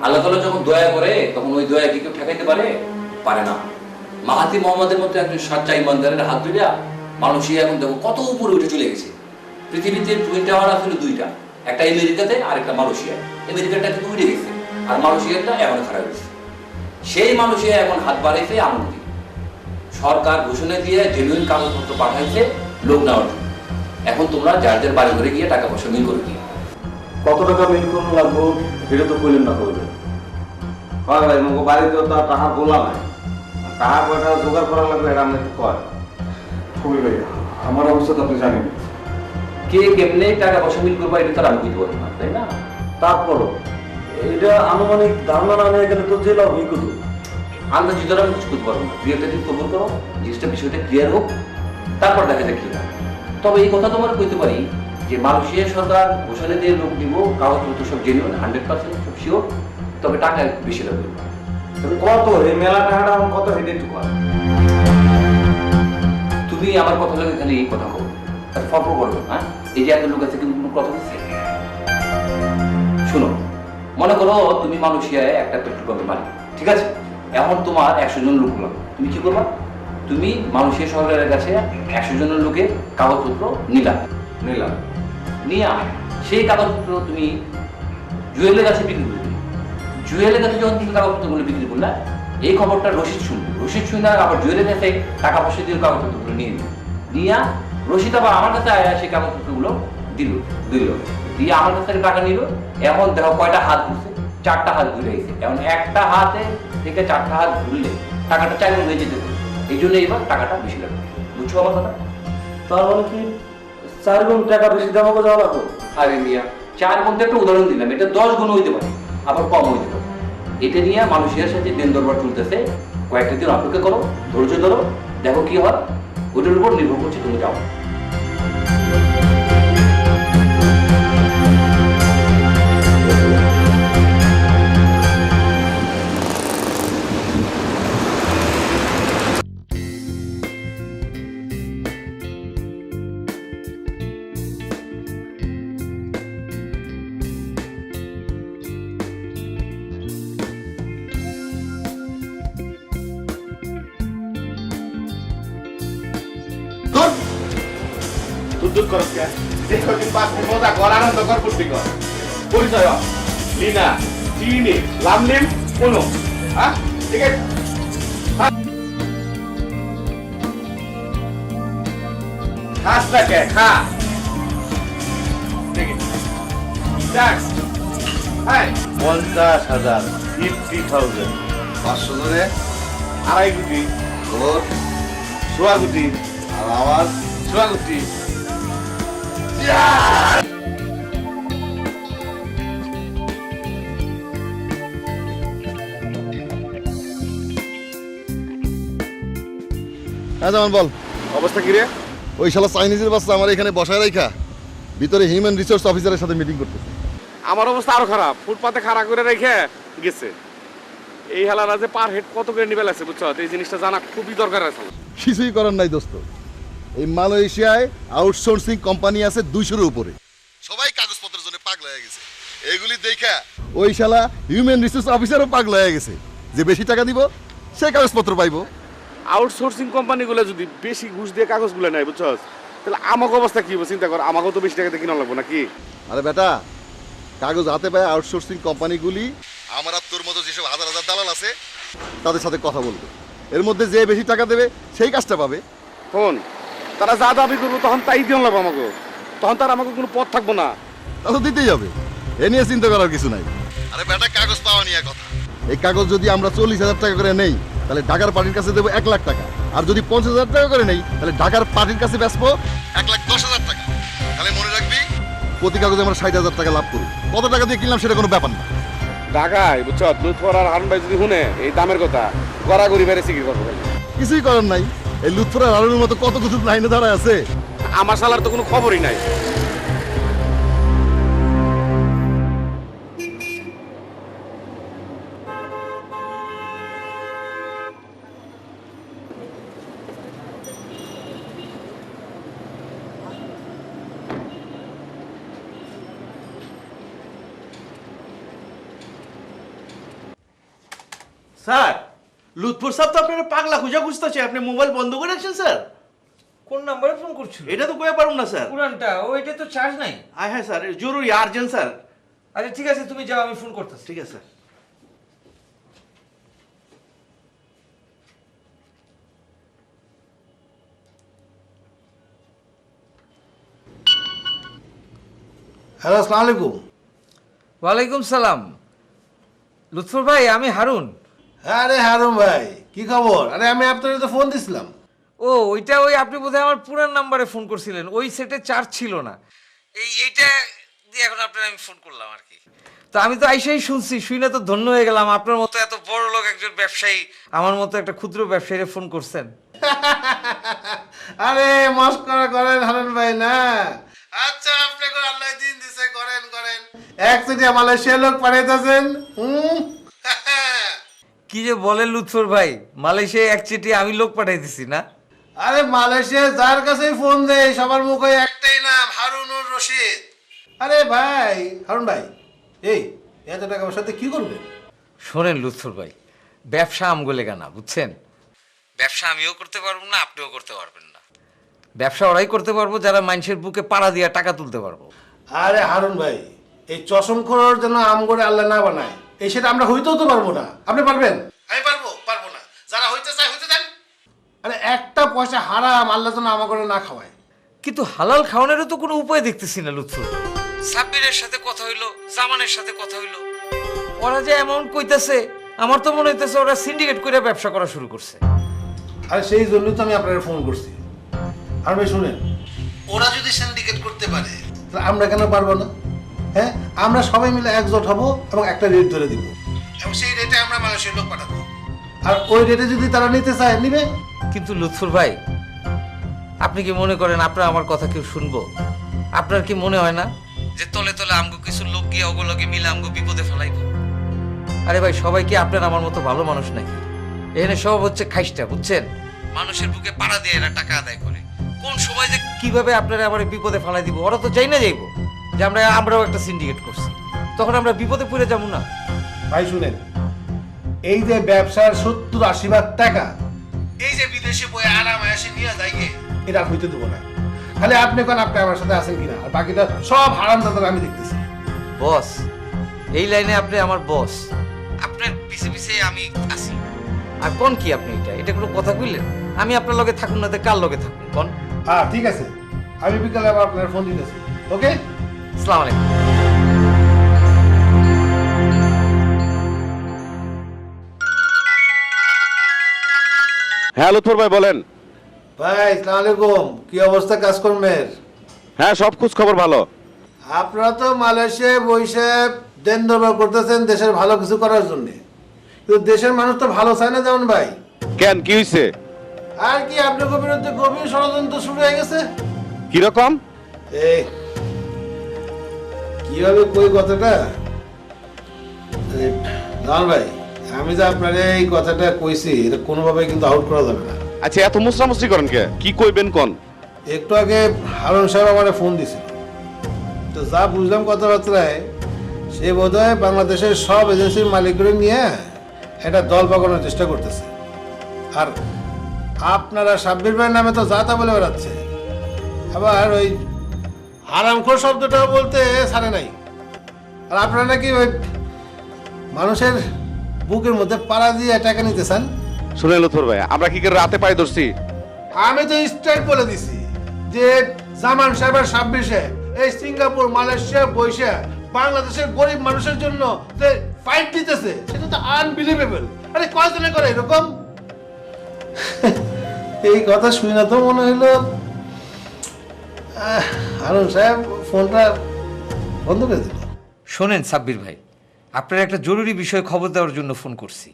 আল্লাহ তাআলা যখন দয়া করে তখন ওই দয়া কি কেউ ঠেকাইতে পারে না। মাহাতি মোহাম্মদের মতো একজন সাচ্চা ইমানদারের হাত ধরে মালয়েশিয়া এখন দেখো কত উপরে উঠে চলে গেছে। পৃথিবীতে টুইন টাওয়ার আসলে 2টা, একটা আমেরিকাতে আর একটা মালয়েশিয়ায়। আমেরিকাটা কিন্তু উঠে গেছে আর মালয়েশিয়াটা এখন খারাপ হয়েছে। সেই মালয়েশিয়া এখন হাত বাড়াইছে আনন্দ, সরকার ঘোষণা দিয়ে জেনুইন কাগজপত্র পাঠাইছে লোক নেওয়ার জন্য। এখন তোমরা যার যার বাড়ি ঘরে গিয়ে টাকা পয়সা মিল করে দিও। কত টাকা মেন করুন লাগবো এটা তো কইলেন না করবেন। হয় ভাই মগো বাড়িতে তো আর টাকা গোলা নাই, টাকা কয়টা জোগাড় করা লাগবে এটা আমরা একটু কয়। খুবই ভাই আমার অবস্থা তো আপনি জানেন। কে কেমনে টাকা পয়সা মিল করবো এটা তো আর আমি বুঝতে পারবো না, তাই না? তারপরও এটা আনুমানিক ধারণা না নিয়ে গেলে তো জেলা হই কত। আন্দাজ দ্বারা আমি কিছু করতে পারবো না। দুই একটা দিন কবর করো, জিনিসটা বিষয়টা ক্লিয়ার হোক, তারপর দেখা যাক কি হয়। তবে এই কথা তোমার কইতে পারি যে মালয়েশিয়া সরকার ঘোষণা দিয়ে লোক দিব, কাগজপত্র সব জেনুইন 100% সব শিওর, তবে টাকা একটু বেশি লাগবে। কত এই মেলা টাকাটা আমার কত হেঁটে একটু কয়। তুমি আমার কথা লাগে খালি এই কথা কো, আর ফর্ম করবে। হ্যাঁ, এই যে এত লোক আছে কিন্তু কোনো কথা দিচ্ছে। শুনো, মনে করো তুমি মালয়েশিয়ায় একটা পেট্রোল পাম্পের মালিক, ঠিক আছে? এখন তোমার 100 জন লোক লাগবে, তুমি কি করবা? তুমি মালয়েশিয়া শহরের কাছে 100 জনের লোকে কাগজপত্র নিলাম নিয়ে সেই কাগজপত্র তুমি জুয়েলের কাছে বিক্রি করবে। জুয়েলের কাছে যখন তুমি কাগজপত্রগুলো বিক্রি করলে, এই খবরটা রশিদ শুনবে। রশিদ শুনে আবার জুয়েলের কাছে টাকা পয়সা দিয়ে কাগজপত্রগুলো নিয়ে নিল, নিয়ে রশিদ আবার আমার কাছে আয়া সেই কাগজপত্রগুলো দিল দিয়ে আমার কাছ থেকে টাকা নিল। এখন দেখো কয়টা হাত ঘুরছে, 4টা হাত ঘুরে গেছে। এখন একটা হাতে থেকে 4টা হাত ঘুরলে টাকাটা 4 গুণ হয়ে যেতে, এই জন্য এবার টাকাটা বেশি লাগবে। বুঝছো আমার কথা? তার মানে কি 4 গুণ টাকা বেশি দামও যাওয়া লাগবে? আরে মিয়া, 4 গুণ তো একটা উদাহরণ দিলাম, এটা 10 গুণ হইতে পারে, আবার কম হইতে পারে। এটা নিয়ে মানুষের সাথে দেন দরবার চলতেছে। কয়েকটা দিন অপেক্ষা করো, ধৈর্য ধরো, দেখো কি হয়। ওটার উপর নির্ভর করছে তুমি যাও। দুধ করস কে? যে কদিন বাঁচবি মজা কর, আনন্দ কর, ফুর্তি কর। পরিচয় হ। লিনা, চিনি, লামলিম, কোনো। হ্যাঁ, ঠিক আছে? খাস না কে? খা। ঠিক আছে। ট্যাক্স। হ্যাঁ। 50,000, 50,000। 500 জনে 2.5 কোটি। ওর 1.5 কোটি। আর আমার 1.5 কোটি। হ্যাঁ যেমন বল, অবস্থা কি রে? ওই শালা চাইনিজের বাচ্চা আমার এখানে বসায় রাখা ভিতরে হিউম্যান রিসোর্স অফিসারের সাথে মিটিং করতেছে। আমার অবস্থা আরো খারাপ, ফুটপাতে খাড়া করে রেখে গেছে। এই হেলারা যে পার হেড কত করে নিবে লাগছে, বুঝছো? এই জিনিসটা জানা খুবই দরকার আছে। কিছুই করার নাই দোস্ত, এই মালয়েশিয়ায় আউটসোর্সিং কোম্পানি আছে 200-এর উপরে, সবাই কাগজপত্রের জন্য পাগল হয়ে গেছে। এগুলি দেখা ওই শালা হিউম্যান রিসোর্স অফিসারও পাগল হয়ে গেছে যে বেশি টাকা দিব সে কাগজপত্র পাইবো। আউটসোর্সিং কোম্পানিগুলো যদি বেশি ঘুষ দিয়ে কাগজগুলো নেয়, বুঝছো, তাহলে আমাকে অবস্থা কি হবে চিন্তা কর। আমাকেও তো বেশি টাকাতে কিনা লাগবো নাকি? আরে বেটা, কাগজ হাতে পায় আউটসোর্সিং কোম্পানিগুলি আমার আর তোর মতো যেসব হাজার হাজার দালাল আছে তাদের সাথে কথা বলবে, এর মধ্যে যে বেশি টাকা দেবে সেই কাজটা পাবে। ফোন তারা যা দাবি করবো তখন তাই দিয়ে লাগবো আমাকে, তখন তার আমাকে কোনো পথ থাকবো না। তা তো দিতেই হবে, এ নিয়ে চিন্তা করার কিছু নাই। আরে বেটা, কাগজ পাওয়া নিয়ে কথা। এই কাগজ যদি আমরা 40,000 টাকা করে নেই তাহলে ঢাকার পার্টির কাছে দেবো 1 লাখ টাকা, আর যদি 50,000 টাকা করে নেই তাহলে ঢাকার পার্টির কাছে বেচবো 1,10,000 টাকা। তাহলে মনে রাখবি প্রতি কাগজে আমরা 60,000 টাকা লাভ করব। কত টাকা দিয়ে কিনলাম সেটা কোনো ব্যাপার না। ঢাকায় বুঝছো, লুৎফর আর হারুন ভাই যদি শুনে এই দামের কথা, গড়াগড়ি বেড়ে সিকির করবো। কিছুই করার নাই, এই লুৎফর আর হারুনের মতো কত কিছু লাইনে দাঁড়ায় আছে। আমার শালার তো কোনো খবরই নাই। স্যার, লুৎফর সাহেব তো আপনার পাগলা খুঁজা খুঁজতেছে, আপনি মোবাইল বন্ধ করে রাখছেন স্যার। কোন নাম্বারে ফোন করছিল? এটা তো কয়ে পারুন না স্যার। পুরানটা, ওইটা তো চার্জ নাই। হ্যাঁ স্যার, জরুরি আর্জেন্ট স্যার। আচ্ছা ঠিক আছে, তুমি যাও, আমি ফোন করতেছি। ঠিক আছে স্যার। হ্যালো, আসসালামু আলাইকুম। ওয়ালাইকুম সালাম। লুৎফর ভাই, আমি হারুন। আরে হারুন ভাই, কি খবর? আরে আমি আপনার তো ফোন দিছিলাম। ও ওইটা ওই আপনি বোধহয় আমার পুরান নাম্বারে ফোন করছিলেন, ওই সেটে চার্জ ছিল না, এইটা দিয়ে এখন আপনার আমি ফোন করলাম আর কি। তো আমি তো আইসাই শুনছি, শুনে তো ধন্য হয়ে গেলাম, আপনার মতো এত বড় লোক একজন ব্যবসায়ী আমার মতো একটা ক্ষুদ্র ব্যবসায়ীরে ফোন করছেন। আরে মস্করা করেন হারুন ভাই না। আচ্ছা আপনি করে আল্লাহ দিন দিছে, করেন করেন। এক সিটি মালয়েশিয়া লোক পাঠাইতেছেন। কি যে বলেন লুৎফর ভাই, মালয়েশিয়ায় এক চিঠি আমি লোক পাঠাই দিছি না? আরে মালয়েশিয়া যার কাছেই ফোন দেয় সবার মুখে একটাই নাম, হারুনুর রশিদ। আরে ভাই হারুন ভাই, এই এত টাকা আমার সাথে কি করবেন? শোনেন লুৎফর ভাই, ব্যবসা আমগোলে গানা, বুঝছেন? ব্যবসা আমিও করতে পারবো না, আপনিও করতে পারবেন না। ব্যবসা ওরাই করতে পারবো যারা মানুষের বুকে পাড়া দিয়া টাকা তুলতে পারবো। আরে হারুন ভাই, এই চশম করার জন্য আম করে আল্লাহ না বানায়, এই সেটা আমরা হইতেও তো পারবো না। আপনি পারবেন? আমি পারবো না। যারা হইতে চায় হইতে দেন। আরে একটা পয়সা হারাম আল্লাহ যেন আমা করে না খাওয়ায়। কিন্তু হালাল খাওয়ানোরও তো কোনো উপায় দেখতেছি না লুৎফর। সাব্বিরের সাথে কথা হইলো, জামানের সাথে কথা হইলো, ওরা যে অ্যামাউন্ট কইতাছে, আমার তো মনে হইতেছে ওরা সিন্ডিকেট করে ব্যবসা করা শুরু করছে। আরে সেই জন্যই তো আমি আপনার ফোন করছি। আর ভাই শুনেন, ওরা যদি সিন্ডিকেট করতে পারে তাহলে আমরা কেন পারবো না? হ্যাঁ, আমরা সবাই মিলে একজোট হব এবং একটা রেট ধরে দিব, এবং সেই রেটে আমরা মালয়েশিয়ার লোক পাঠাবো। আর ওই রেটে যদি তারা নিতে চায় নিবে। কিন্তু লুৎফর ভাই, আপনি কি মনে করেন আপনার আমার কথা কেউ শুনবো? আপনার কি মনে হয় না যে তলে তলে আমগো কিছু লোক গিয়ে ওগুলোকে মিলে আমগো বিপদে ফেলাইব? আরে ভাই, সবাই কি আপনার আমার মতো ভালো মানুষ নাকি? এখানে সব হচ্ছে খাইস্টা, বুঝছেন? মানুষের বুকে পাড়া দিয়ে এরা টাকা আদায় করে। কোন সময় যে কিভাবে আপনারা আমার বিপদে ফেলাই দিব ওরা তো চাই না যাইব যে আমরাও একটা সিন্ডিকেট করছি, তখন আমরা বিপদে পড়ে যাবো না? ভাই শুনেন, এই যে ব্যবসার 70-80 টাকা এই যে বিদেশে বই আরাম এসে নিয়ে যায়, এটা হইতে দেবো না। খালি আপনি কোন আপনি আমার সাথে আছেন কিনা, আর বাকিটা সব হারাম দাদা আমি দেখতেছি। বস, এই লাইনে আপনি আমার বস, আপনার পিছে পিছে আমি আছি। আর কোন কি আপনি এটা কোনো কথা কইলেন? আমি আপনার লগে থাকুন না, কার লগে থাকুন কোন? হ্যাঁ ঠিক আছে, আমি বিকালে আবার আপনার ফোন দিতেছি। ওকে, আসসালামু আলাইকুম। হ্যাঁ লুৎফর ভাই বলেন। ভাই আসসালামু আলাইকুম, কি অবস্থা কাজকর্মের? হ্যাঁ সব খোঁজ খবর ভালো। আপনারা তো মালয়েশিয়ায় বসে দেন দরবার করতেছেন দেশের ভালো কিছু করার জন্য, কিন্তু দেশের মানুষ তো ভালো চায় না যেমন ভাই। কেন, কি হয়েছে? আর কি, আপনার বিরুদ্ধে গভীর ষড়যন্ত্র শুরু হয়ে গেছে। কিরকম? এই কিভাবে কই কথাটা, জান ভাই, আমি যে আপনার এই কথাটা কইছি এটা কোনোভাবে কিন্তু আউট করা যাবে না। আচ্ছা এত মুসরামুসরি করেন কে? কি কইবেন কোন? একটু আগে হারুন সাহেব আমারে ফোন দিছিল, তো যা বুঝলাম কথাবার্তায়, সে বোধহয় বাংলাদেশের সব এজেন্সির মালিকগুলো নিয়ে একটা দল পাকানোর চেষ্টা করতেছে। আর আপনারা সাব্বির ভাইয়ের নামে তো যা তা বলে বেড়াচ্ছে, আবার ওই হারামখোর শব্দটাও বলতে ছাড়ে নাই। আর আপনারা নাকি ওই মানুষের বুকের মধ্যে পাড়া দিয়ে টাকা নিতে চান। শুনে লুৎফর ভাই, আমরা কি করে রাতে পায়ে ধরছি? আমি তো স্ট্রাইক বলে দিছি যে জামান সাহেবের 26-এ এই সিঙ্গাপুর মালয়েশিয়া বৈশা বাংলাদেশের গরিব মানুষের জন্য যে ফাইট দিতেছে সেটা তো আনবিলিভেবল। আরে কয়জনে করে এরকম? এই কথা শুনে না তো মনে হইলো হারুন সাহেব ফোনটা বন্ধ করে দিল। শোনেন সাব্বির ভাই, আপনার একটা জরুরি বিষয়ে খবর দেওয়ার জন্য ফোন করছি,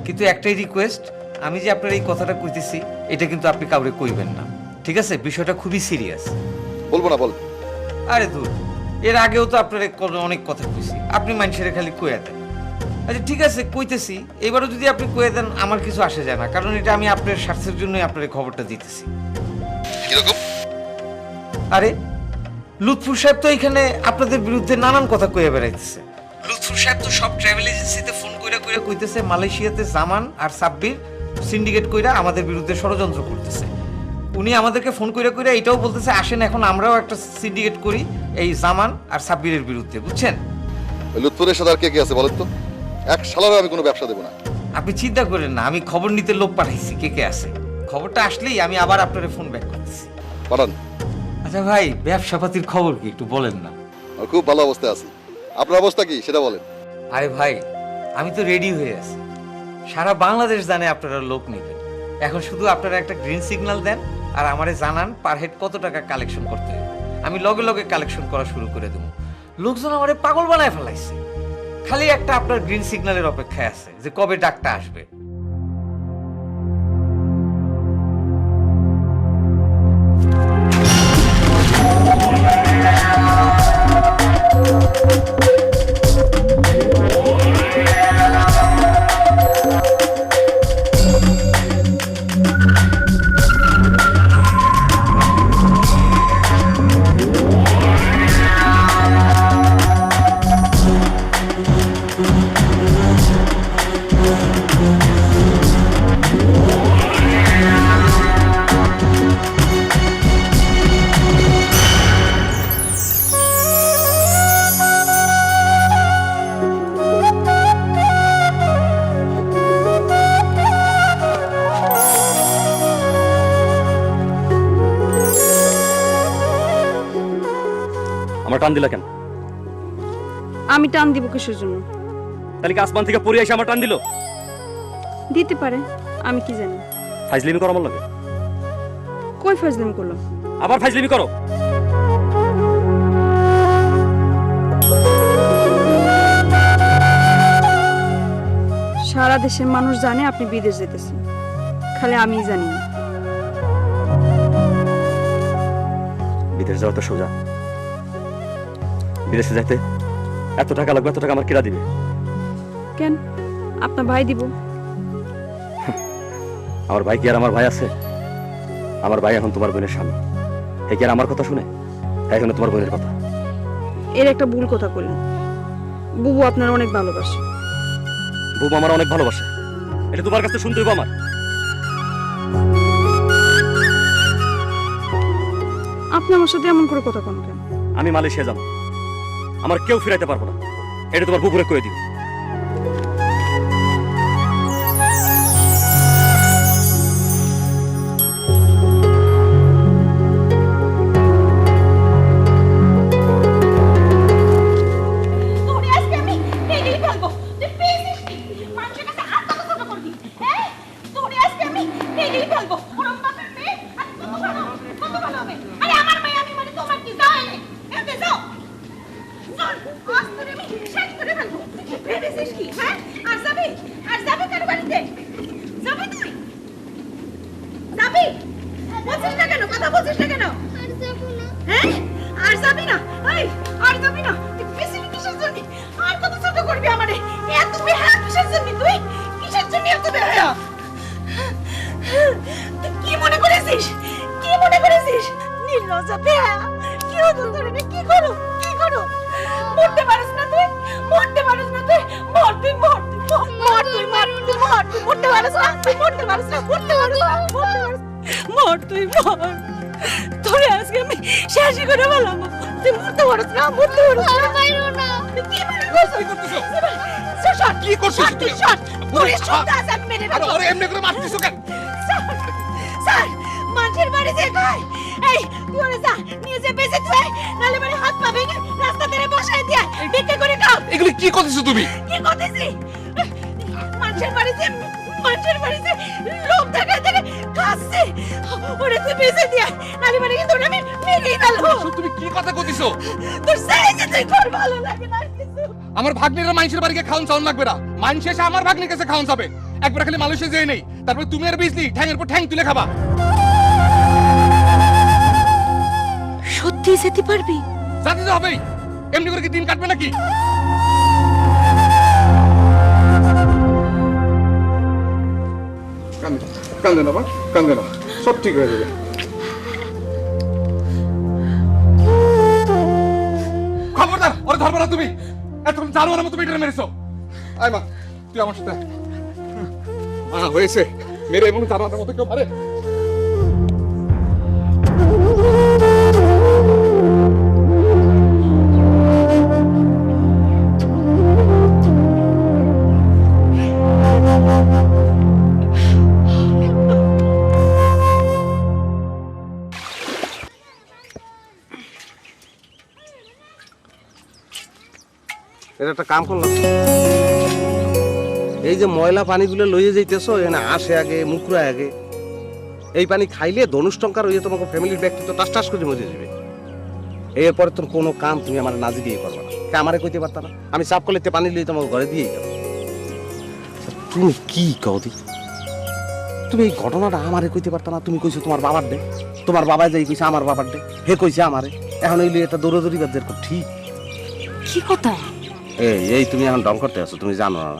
কিন্তু একটাই রিকোয়েস্ট, আমি যে আপনার এই কথাটা কইতেছি এটা কিন্তু আপনি কাউরে কইবেন না, ঠিক আছে? বিষয়টা খুবই সিরিয়াস। বলবো না, বল। আরে দূর, এর আগেও তো আপনার অনেক কথা কইছি, আপনি মানুষের খালি কইয়া দেন। আচ্ছা ঠিক আছে কইতেছি, এবারও যদি আপনি কইয়া দেন আমার কিছু আসে যায় না, কারণ এটা আমি আপনার স্বার্থের জন্যই আপনার এই খবরটা দিতেছি। কিরকম? আরে লুৎফর সাহেব তো এখানে আপনাদের বিরুদ্ধে নানান কথা কইয়া বেড়াইতেছে। লুৎফর সাহেব তো সব ট্রাভেল এজেন্সিতে ফোন কইরা কইতেছে মালয়েশিয়াতে জামান আর সাব্বির সিন্ডিকেট কইরা আমাদের বিরুদ্ধে ষড়যন্ত্র করতেছে। উনি আমাদেরকে ফোন কইরা এটাও বলতেছে আসেন এখন আমরাও একটা সিন্ডিকেট করি এই জামান আর সাব্বিরের বিরুদ্ধে, বুঝছেন? লুৎফরের সাথে আর কে কে আছে বলেন তো? এক শালারও আমি কোনো ব্যবসা দেবো না। আপনি চিন্তা করেন না, আমি খবর নিতে লোক পাঠাইছি কে কে আছে। খবরটা আসলেই আমি আবার আপনার ফোন ব্যাক করতেছি। পাঠান। আচ্ছা ভাই, ব্যবসাপাতির খবর কি একটু বলেন না? খুব ভালো অবস্থায় আছি। আপনার অবস্থা কি সেটা বলেন। আরে ভাই, আমি তো রেডি হয়ে আছি। সারা বাংলাদেশ জানে আপনারা লোক নেবেন। এখন শুধু আপনারা একটা গ্রিন সিগন্যাল দেন আর আমারে জানান পার হেড কত টাকা কালেকশন করতে হবে। আমি লগে লগে কালেকশন করা শুরু করে দেবো। লোকজন আমারে পাগল বানায় ফেলাইছে। খালি একটা আপনার গ্রিন সিগন্যালের অপেক্ষায় আছে যে কবে ডাকটা আসবে। আমার টান দিলা কেন? আমি টান দিব কিসের জন্য? তাহলে কি আসমান থেকে পড়ে এসে আমার টান দিল? দিতে পারে, আমি কি জানি। ফাইজলিমি করো আমার লাগে। কই ফাজলামি করলো? আবার ফাইজলিমি করো। সারা দেশের মানুষ জানে আপনি বিদেশ যেতেছেন, খালি আমিই জানি না। বিদেশ যাওয়া তো সোজা। বিদেশে যাইতে এত টাকা লাগবে, এত টাকা আমার কিরা দিবে? কেন, আপনার ভাই দিব। আমার ভাই কি আর আমার ভাই আছে? আমার ভাই এখন তোমার বোনের স্বামী। হে কি আর আমার কথা শুনে? তাই শুনে তোমার বোনের কথা। এর একটা ভুল কথা কইলেন। বুবু আপনার অনেক ভালোবাসে। বুবু আমার অনেক ভালোবাসে, এটা তোমার কাছে শুনতে হইব আমার। আপনি আমার সাথে এমন করে কথা কোন কেন? আমি মালয়েশিয়া যাব, আমার কেউ ফিরাইতে পারবো না, এটা তোমার বুবুরে কয়ে দিও। আমার ভাগ্নিরা মানুষের বাড়িতে খাওয়ান চাউন লাগবে না, মানুষ এসে আমার ভাগ্নির কাছে খাওয়ান যাবে। একবার খালি মালয়েশিয়া যেয়ে নেই, তারপরে তুমি আর বিজলি ঠ্যাঙের পর ঠ্যাং তুলে খাবা। সত্যি যেতে পারবি? যাতে তো হবেই, এমনি করে কি দিন কাটবে নাকি? কান্দে না, কান্দে না, সব ঠিক হয়ে যাবে। খবরদার, ওরে ধরবো না তুমি। এতক্ষণ জানোয়ারের মতো মেয়েটা মেরেছো। আয় মা, তুই আমার সাথে হয়েছে মেরে, এবং জানোয়ারের মতো কেউ মারে? এটা একটা কাম করলাম, এই যে ময়লা পানিগুলো লইয়ে যাইতেছো এখানে আসে আগে মুখরা আগে, এই পানি খাইলে ধনুষ্টঙ্কার হইয়ে তোমাকে ফ্যামিলির ব্যক্তিত্ব টাস টাস করে মরে যাবে। এরপরে তোর কোনো কাম তুমি আমার নাজি দিয়ে করবে না, আমারে কইতে পারতা না? আমি চাপ করলে পানি লিয়ে তোমাকে ঘরে দিয়েই যাবো। তুমি কি কও দি? তুমি এই ঘটনাটা আমারে কইতে পারতা না? তুমি কইছো তোমার বাবার ডে, তোমার বাবা যাই কইছে আমার বাবার ডে, হে কইছে আমারে, এখন এই লিয়ে এটা দৌড়াদৌড়ি বাদ ঠিক কি কথা? এই তুমি এখন ডং করতে আছো, তুমি জানো না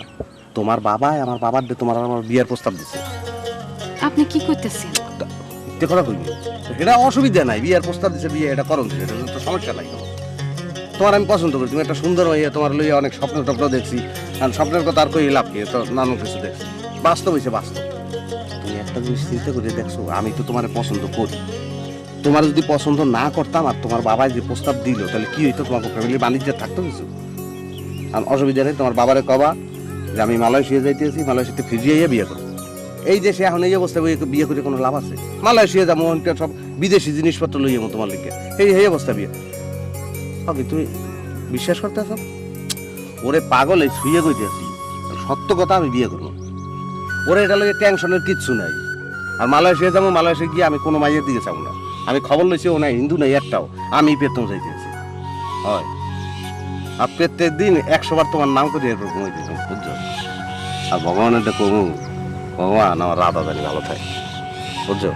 তোমার বাবা আমার বাবার ডে তোমার আমার বিয়ের প্রস্তাব দিছে। আপনি কি করতেছেন? মিথ্যে কথা কইনি, এটা অসুবিধা নাই, বিয়ের প্রস্তাব দিছে, বিয়ে এটা করণ দিছে, এটা তো সমস্যা নাই। তোমার আমি পছন্দ করি, তুমি একটা সুন্দর হইয়া, তোমার লইয়া অনেক স্বপ্ন টপ্ন দেখছি, কারণ স্বপ্নের কথা আর কই লাভ কি, তো নানান কিছু দেখছি, বাস্তব হয়েছে বাস্তব। তুমি একটা জিনিস চিন্তা করে দেখছো, আমি তো তোমার পছন্দ করি, তোমার যদি পছন্দ না করতাম আর তোমার বাবা যে প্রস্তাব দিল তাহলে কি হইতো? তোমাকে ফ্যামিলি বাণিজ্য থাকতো কিছু, আর অসুবিধা নেই। তোমার বাবারে কবা যে আমি মালয়েশিয়া যাইতেছি, মালয়েশিয়াতে ফিরিয়ে বিয়ে করবো। এই দেশে এখন এই অবস্থায় বিয়ে করে কোনো লাভ আছে? মালয়েশিয়া যাবো, সব বিদেশি জিনিসপত্র লইয়ে তোমার লিখে, এই অবস্থা বিয়ে। ওকে তুমি বিশ্বাস করতে আছো? ওরে পাগল, এই শুয়ে কইতেছি সত্য কথা, আমি বিয়ে করবো। ওরে এটা লইয়ে টেনশনের কিচ্ছু নাই। আর মালয়েশিয়া যাবো, মালয়েশিয়া গিয়ে আমি কোনো মাইয়ের দিকে যাবো না। আমি খবর লইছি ও নাই হিন্দু নাই একটাও, আমি পেতম যাইতেছি হয়। আর প্রত্যেক দিন 100 বার তোমার নাম করে এরপর ঘুমাইতেছি, বুঝছো? আর ভগবানের কমু, ভগবান আমার রাধা জানি ভালো থাকে, বুঝছো?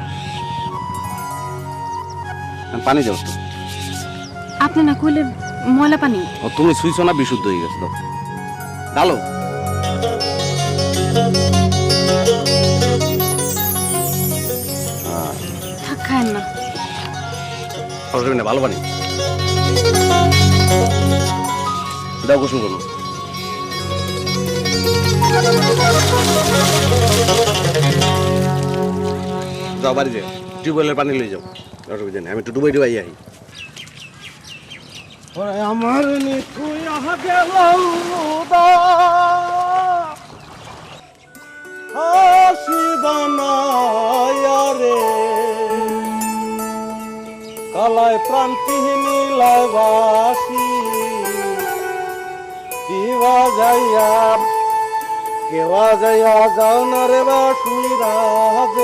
পানি যাও তো। আপনি না কইলে ময়লা পানি। ও তুমি শুইছো না, বিশুদ্ধ হয়ে গেছে তো ডালো। থাক, খায়েন না, ভালো পানি দাও, গোসল করুন। যাও বাড়ি যাও, টিউবওয়েলের পানি লই যাও, অসুবিধা নেই, আমি একটু ডুবাই ডুবাই আই। আমার রে কালায় প্রান্তি নীলায় বাসি দিবা যাইয়া কেবা যাইয়া যাও না রে বাসুই রাজ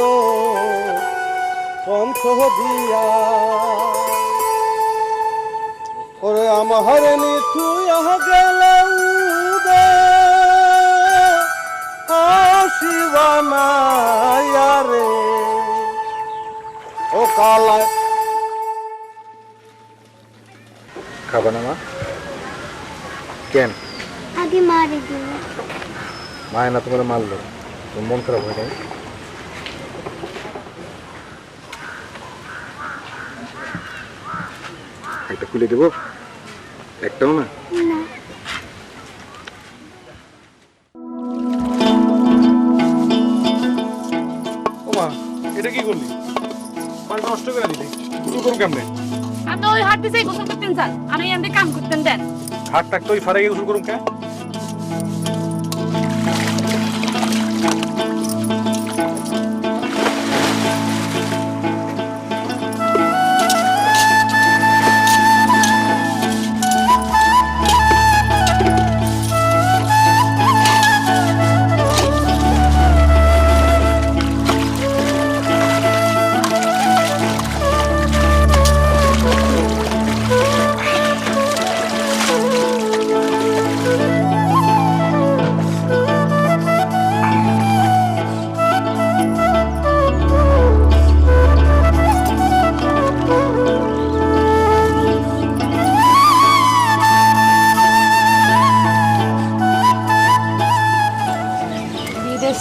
পঞ্চ দিয়া ওরে আমার নিথুয়া গেলে উদে শিবা মায়া রে ও কালায়। খাবা না মা? কেন? আগে মারি দিল। মায় না তোমার মারলো, তোমার মন খারাপ হয় নাই? একটা খুলে দেবো? একটাও না? না। ওমা, এটা কি করলি? পানি নষ্ট করে দিলি, শুরু করুন কেমনে? আপনি ওই হাট দিয়ে গোসল করতেন স্যার, আমি এমনি কাম করতেন দেন। হাত টাক তো ওই ফারে গিয়ে শুরু করুন কে?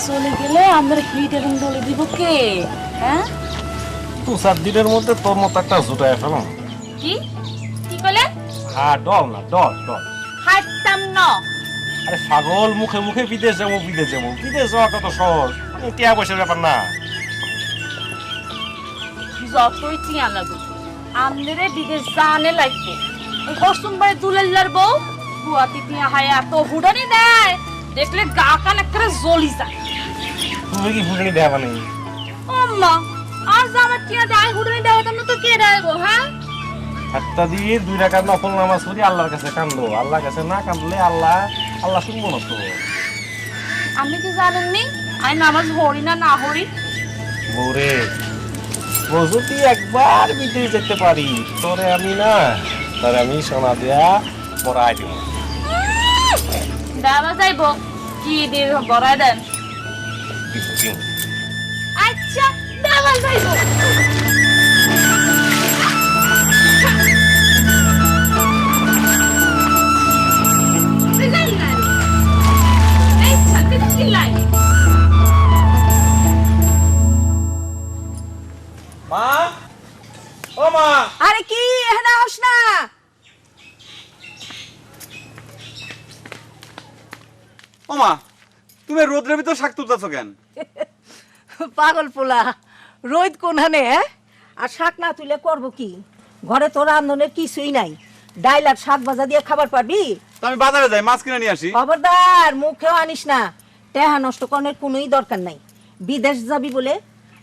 চলে গেলে আমরা ফ্রিতে রুম দলে দিব কে? হ্যাঁ, 2-4 দিনের মধ্যে তোর মতো একটা জুটায় ফেলাম। কি কি বলে? হ্যাঁ, ডল না, ডল ডল। হাঁটতাম না। আরে পাগল, মুখে মুখে বিদেশ যাবো, বিদেশ যাবো, বিদেশ যাওয়া কত সহজ, টিয়া পয়সার ব্যাপার না। যতই টিয়া লাগুক, আমনেরে বিদেশ জানে লাগবে। এই হসুমবাড়ি দুলাল্লার বউ বুয়াতি টিয়া হায়া তো হুডানি দেয়, দেখলে গা কান একটা জ্বলি যায়। তুমি কি হুডানি দেওয়া নেই? আম্মা, আর আমার টিয়া দেয় হুডানি দেওয়া তো কে দেয় গো? হ্যাঁ, একটা দিয়ে 2 রাকাত নফল নামাজ পড়ি আল্লাহর কাছে কান্দো, আল্লাহর কাছে না কান্দলে আল্লাহ শুনবো না তো। আপনি কি জানেননি আমি নামাজ পড়ি না না পড়ি? বউরে ও যদি একবার বিদেশ যেতে পারি তোরে আমি সোনা দিয়া পড়াই দিব। দেওয়া যাইব কি দিয়ে বড়াই দেন? আচ্ছা দেওয়া যাইব। মা, ও মা, আরে কি এখানে আস না? ও মা, তুমি রোদ্রের ভিতর শাক তুলতেছো কেন? পাগল পোলা, রোদ কোনখানে? আর শাক না তুলে করবো কি? ঘরে তো রান্ধনের কিছুই নাই, ডাইল আর শাক ভাজা দিয়ে খাবার পারবি? তো আমি বাজারে যাই, মাছ কিনে নিয়ে আসি। খবরদার মুখেও আনিস না, টেহা নষ্ট করার কোনোই দরকার নাই। বিদেশ যাবি বলে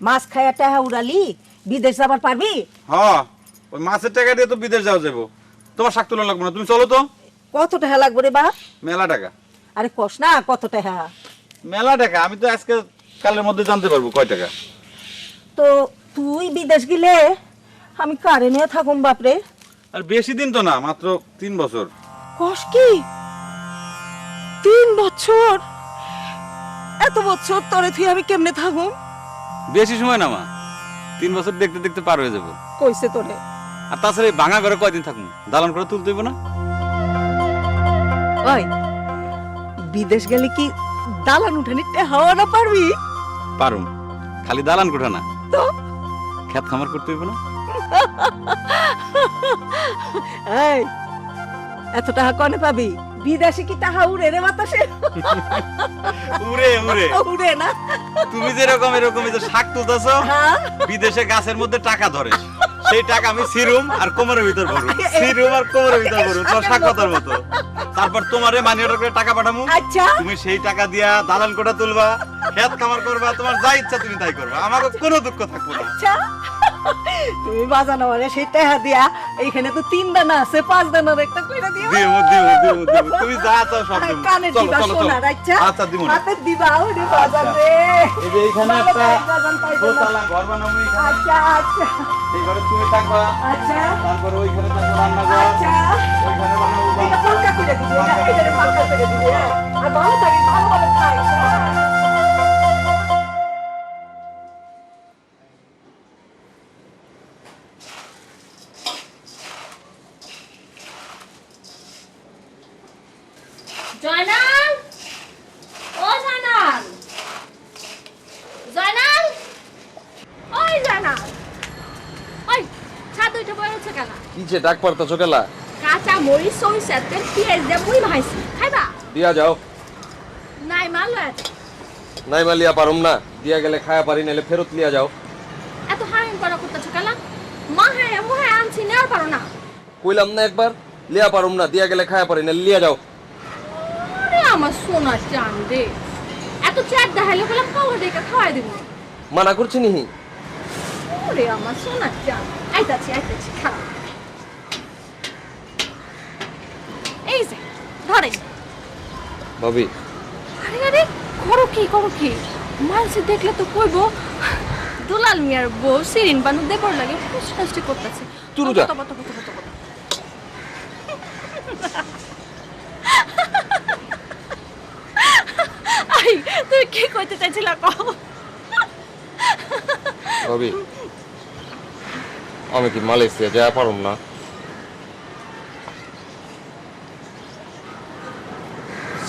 মাছ খায়া টেহা উড়ালি, বিদেশ যাবার পারবি? হ্যাঁ, ওই মাছের টাকা দিয়ে তো বিদেশ যাওয়া যাবো। তোমার শাক তোলা লাগবে না, তুমি চলো তো। কত টাকা লাগবে রে বাপ? মেলা টাকা। আরে কস না কত টাকা? মেলা টাকা, আমি তো আজকে কালের মধ্যে জানতে পারবো কয় টাকা। তো তুই বিদেশ গেলে আমি কারে নিয়ে থাকুম বাপরে? আর বেশি দিন তো না, মাত্র 3 বছর। কস কি 3 বছর? এত বছর তোরে তুই আমি কেমনে থাকুম? বেশি সময় না মা, 3 বছর দেখতে দেখতে পার হয়ে যাবো। কইছে তোরে? আর তাছাড়া এই ভাঙা ঘরে কয়দিন থাকুন, দালান করে তুলতে হইব না? ওই বিদেশ গেলে কি দালান উঠানি হাওয়া না পারবি? পারুম, খালি দালান কোঠা না, তো খেত খামার করতে হইব না? এই এত টাকা কনে পাবি? বিদেশে কি টাকা উড়ে রে বাতাসে? উড়ে উড়ে উড়ে না? তুমি যেরকম এরকম এই যে শাক তুলতেছো, বিদেশে গাছের মধ্যে টাকা ধরে, সেই টাকা আমি সিরুম আর কোমরের ভিতর ভরুম, সিরুম আর কোমরের ভিতর ভরুম, তোমার শাক পাতার মতো। তারপর তোমারে মানি অর্ডার করে টাকা পাঠামু, আচ্ছা তুমি সেই টাকা দিয়া দালান কোঠা তুলবা, খেত খামার করবা, তোমার যা ইচ্ছা তুমি তাই করবা, আমার কোনো দুঃখ থাকবো না। আচ্ছা তুমি বাজানো মানে সেই টাকা দিয়া এইখানে তো 3 দানা আছে, 5 দানার একটা কইরা দিও। দিমু দিমু দিমু দিমু, তুমি যা চাও সব দিমু। কানে চলো দিবা চলো চলো। সোনার, আচ্ছা আচ্ছা দিমু না। হাতে দিবা ওরে বাজার রে। এই যে এইখানে একটা দোতলা ঘর বানাবো এখানে। আচ্ছা আচ্ছা এই ঘরে তুমি থাকবা, আচ্ছা তারপর ওইখানে থাকবো রান্নাঘর, আচ্ছা ওইখানে বানাবো এটা পাকা করে দিবি, এটা পাকা করে দিবি। আর ভালো থাকি, ভালো ভালো খাইস। জয়নাল, ও জয়নাল, জয়নাল, ওই জয়নাল, ওই ছাদ উঠে বই হচ্ছে কেন? কিছে ডাক পারতাছো কেলা? কাঁচা মরিচ সরিষা তেল পেঁয়াজ দিয়ে মুই ভাইছি, খাইবা? দিয়া যাও। নাই মাল আছে, নাই মালিয়া পারুম না, দিয়া গেলে খায়া পারি, নাইলে ফেরত লিয়া যাও। এত হারাম করা করতেছো কেন? মা হ্যাঁ মুহে আনছি নেওয়ার পারো না? কইলাম না একবার, লিয়া পারুম না, দিয়া গেলে খায়া পারি, নাইলে লিয়া যাও। আরে আমার সোনা চান রে, এত চ্যাট দেখাইলে বললাম খাওয়া দেখে খাওয়াই দিব। মানা করছি নিহি। ওরে আমার সোনা চান, আইতাছি খা। এই যে ধরে। ভাবি আরে আরে করো কি মানুষে দেখলে তো কইবো দুলাল মিয়ার বউ সিরিন বানু দেবর লাগে ফুসফাসটি করতেছে। তুরু যা। আই তুই কি কইতে চাইছিলা কও? ভাবি আমি কি মালয়েশিয়া যাওয়া পারুম না?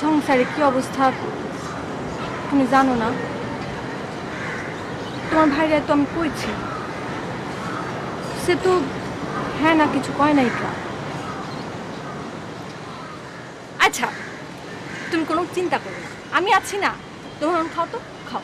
সংসারে কি অবস্থা তুমি জানো না? তোমার ভাইরা তো আমি কইছি, সে তো হ্যাঁ না কিছু কয় নাই কা। আচ্ছা তুমি কোনো চিন্তা করো না, আমি আছি না, তোমার খাও তো খাও।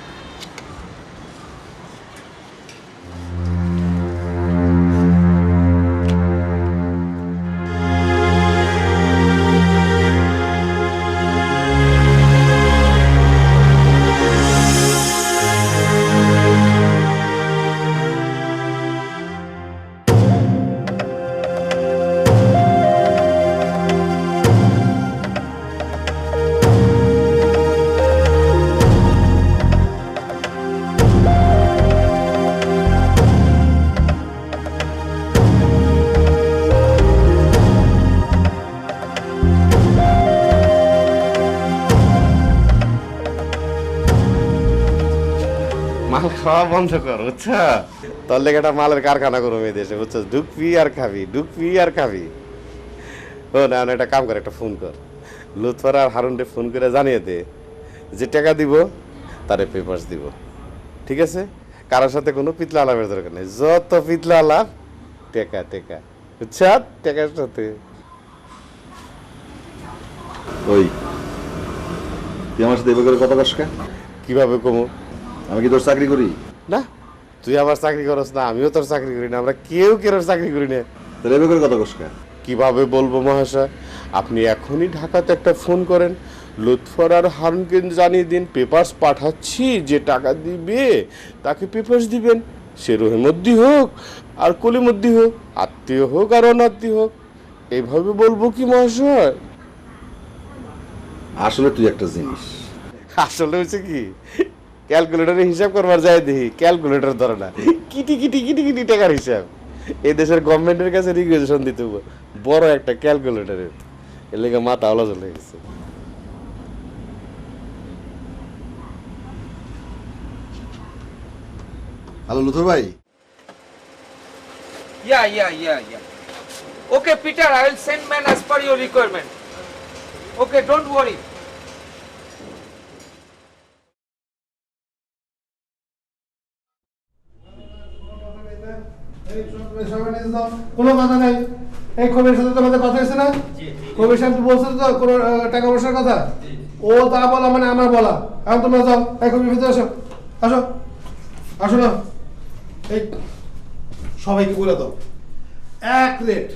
মাল খাওয়া বন্ধ কর বুঝছা, তোর লেগে একটা মালের কারখানা করবো এই দেশে বুঝছো, ঢুকবি আর খাবি, ঢুকবি আর খাবি। ও না একটা কাম কর, একটা ফোন কর লুৎফর আর হারুনকে ফোন করে জানিয়ে দে যে টাকা দিব তারে পেপারস দিব, ঠিক আছে? কারোর সাথে কোনো পিতলা আলাপের দরকার নেই, যত পিতলা আলাপ টেকা টেকা, বুঝছা, টেকার সাথে। ওই তুই আমার সাথে এভাবে করে কথা কস কে? কিভাবে কমু? আমি কি তোর চাকরি করি? না, তুই আমার চাকরি করস না, আমিও তোর চাকরি করি না, আমরা কেউ কেউ চাকরি করি না। তাহলে এভাবে করে কথা কস কে? কিভাবে বলবো মহাশয়, আপনি এখনই ঢাকাতে একটা ফোন করেন, লুৎফর আর হারুনকে জানিয়ে দিন পেপারস পাঠাচ্ছি, যে টাকা দিবে তাকে পেপারস দিবেন, সে রহিমদ্দি হোক আর কলিমদ্দি হোক, আত্মীয় হোক আর অনাত্মীয় হোক। এইভাবে বলবো কি মহাশয়? আসলে তুই একটা জিনিস, আসলে হচ্ছে কি, ক্যালকুলেটরে হিসাব করবার যায় দেখি ক্যালকুলেটর ধরে না, কিটি কিটি কিটি কিটি টাকার হিসাব। এই দেশের গভর্নমেন্টের কাছে রিকুয়েশন দিতে হবে বড় একটা ক্যালকুলেটরের, এর লেগে মাথা আলো চলে গেছে। হ্যালো লুথর ভাই। Yeah. Okay, Peter, I will send man as per your requirement. Okay, don't worry. কোনো কথা নাই। এই কবির সাথে তোমাদের কথা হয়েছে না? কবির সাহেব বলছে তো কোনো টাকা পয়সার কথা, ও তা বলা মানে আমার বলা। এখন তোমরা যাও, এই কবির ভিতরে আসো, আসো আসো না, এই সবাইকে বলে দাও এক রেট,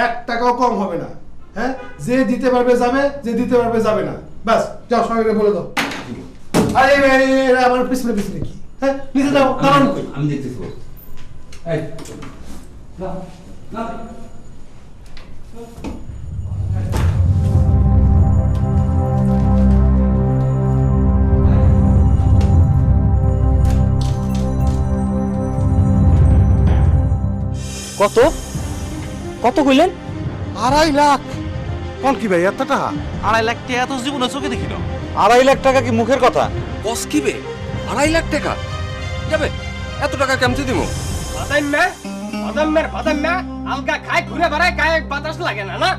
1 টাকাও কম হবে না। হ্যাঁ, যে দিতে পারবে যাবে, যে দিতে পারবে যাবে না, ব্যাস যাও সবাইকে বলে দাও। আরে এরা আমার পিছনে পিছনে কি? হ্যাঁ, নিচে যাও, দাঁড়ান কই? আমি দেখতেছি। এই না না কত কত কইলেন? 2.5 লাখ। কোন কি ভাই এত টাকা? 2.5 লাখ টাকা তো জীবনে চোখে দেখি না। 2.5 লাখ টাকা কি মুখের কথা? বস কি বে 2.5 লাখ টাকা যাবে, এত টাকা কেমতে দিব? বাদাম আলগা খায় ঘুরে বেড়ায়, গায়ে বাতাস লাগে না, না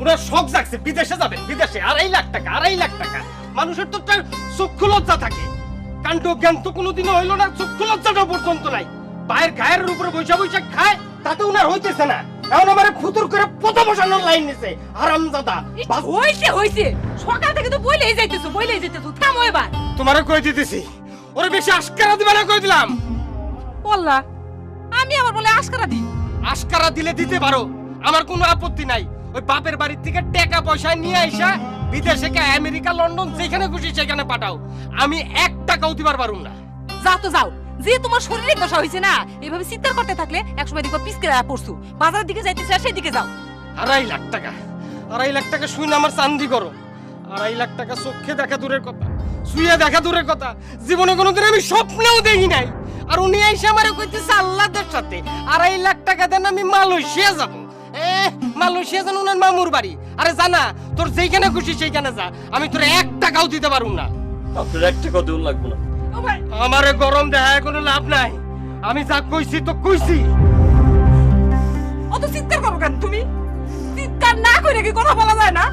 ওরা শখ জাগছে বিদেশে যাবেন, বিদেশে 2.5 লাখ টাকা, 2.5 লাখ টাকা। মানুষের তো একটা চক্ষু লজ্জা থাকে, কাণ্ড জ্ঞান তো কোনোদিনও হইলো না, চক্ষু লজ্জাটা পর্যন্ত নাই। পায়ের গায়ের উপরে বৈশা বৈশা খায়, তাতে উনার হইতেছে না। এখন আমারে ফুতুর করে পথ বসানোর লাইন নিছে হারামজাদা। হইছে সকাল থেকে তো বইলেই যাইতেছো, থামো এবার। তোমারে কই দিতেছি, ওরে বেশি আশকারা দিবা না কই দিলাম। বললা আমি আবার বলে আশকারা দিই? আশকারা দিলে দিতে পারো, আমার কোনো আপত্তি নাই। ওই বাপের বাড়ি থেকে টাকা পয়সা নিয়ে আইসা বিদেশে কে আমেরিকা লন্ডন যেখানে খুশি সেখানে পাঠাও, আমি 1 টাকাও দিবার পারুম না। যাও তো যাও, যে তোমার শরীরে দশা হয়েছে না, এভাবে চিৎকার করতে থাকলে একসময় দেখো পিছকে পড়ছো, বাজারের দিকে যাইতেছে সেই দিকে যাও। 2.5 লাখ টাকা, 2.5 লাখ টাকা শুনে আমার চান্দি করো। 2.5 লাখ টাকা চোখে দেখা দূরের কথা, শুয়ে দেখা দূরের কথা, জীবনে কোনোদিন আমি স্বপ্নেও দেখি নাই। আর উনি এসে আমারে কইতেছে আল্লাহদের সাথে 2.5 লাখ টাকা দেন আমি মালয়েশিয়া যাব। মালয়েশিয়া যান উনার মামুর বাড়ি। আরে জানা তোর যেখানে খুশি সেইখানে যা, আমি তোর 1 টাকাও দিতে পারুম না। আপনার 1 টাকাও দেউন লাগবে না। আমারে গরম দেখায় কোনো লাভ নাই, আমি যা কইছি তো কইছি। অত চিৎকার করো কেন তুমি? চিৎকার না করে কি কথা বলা যায় না?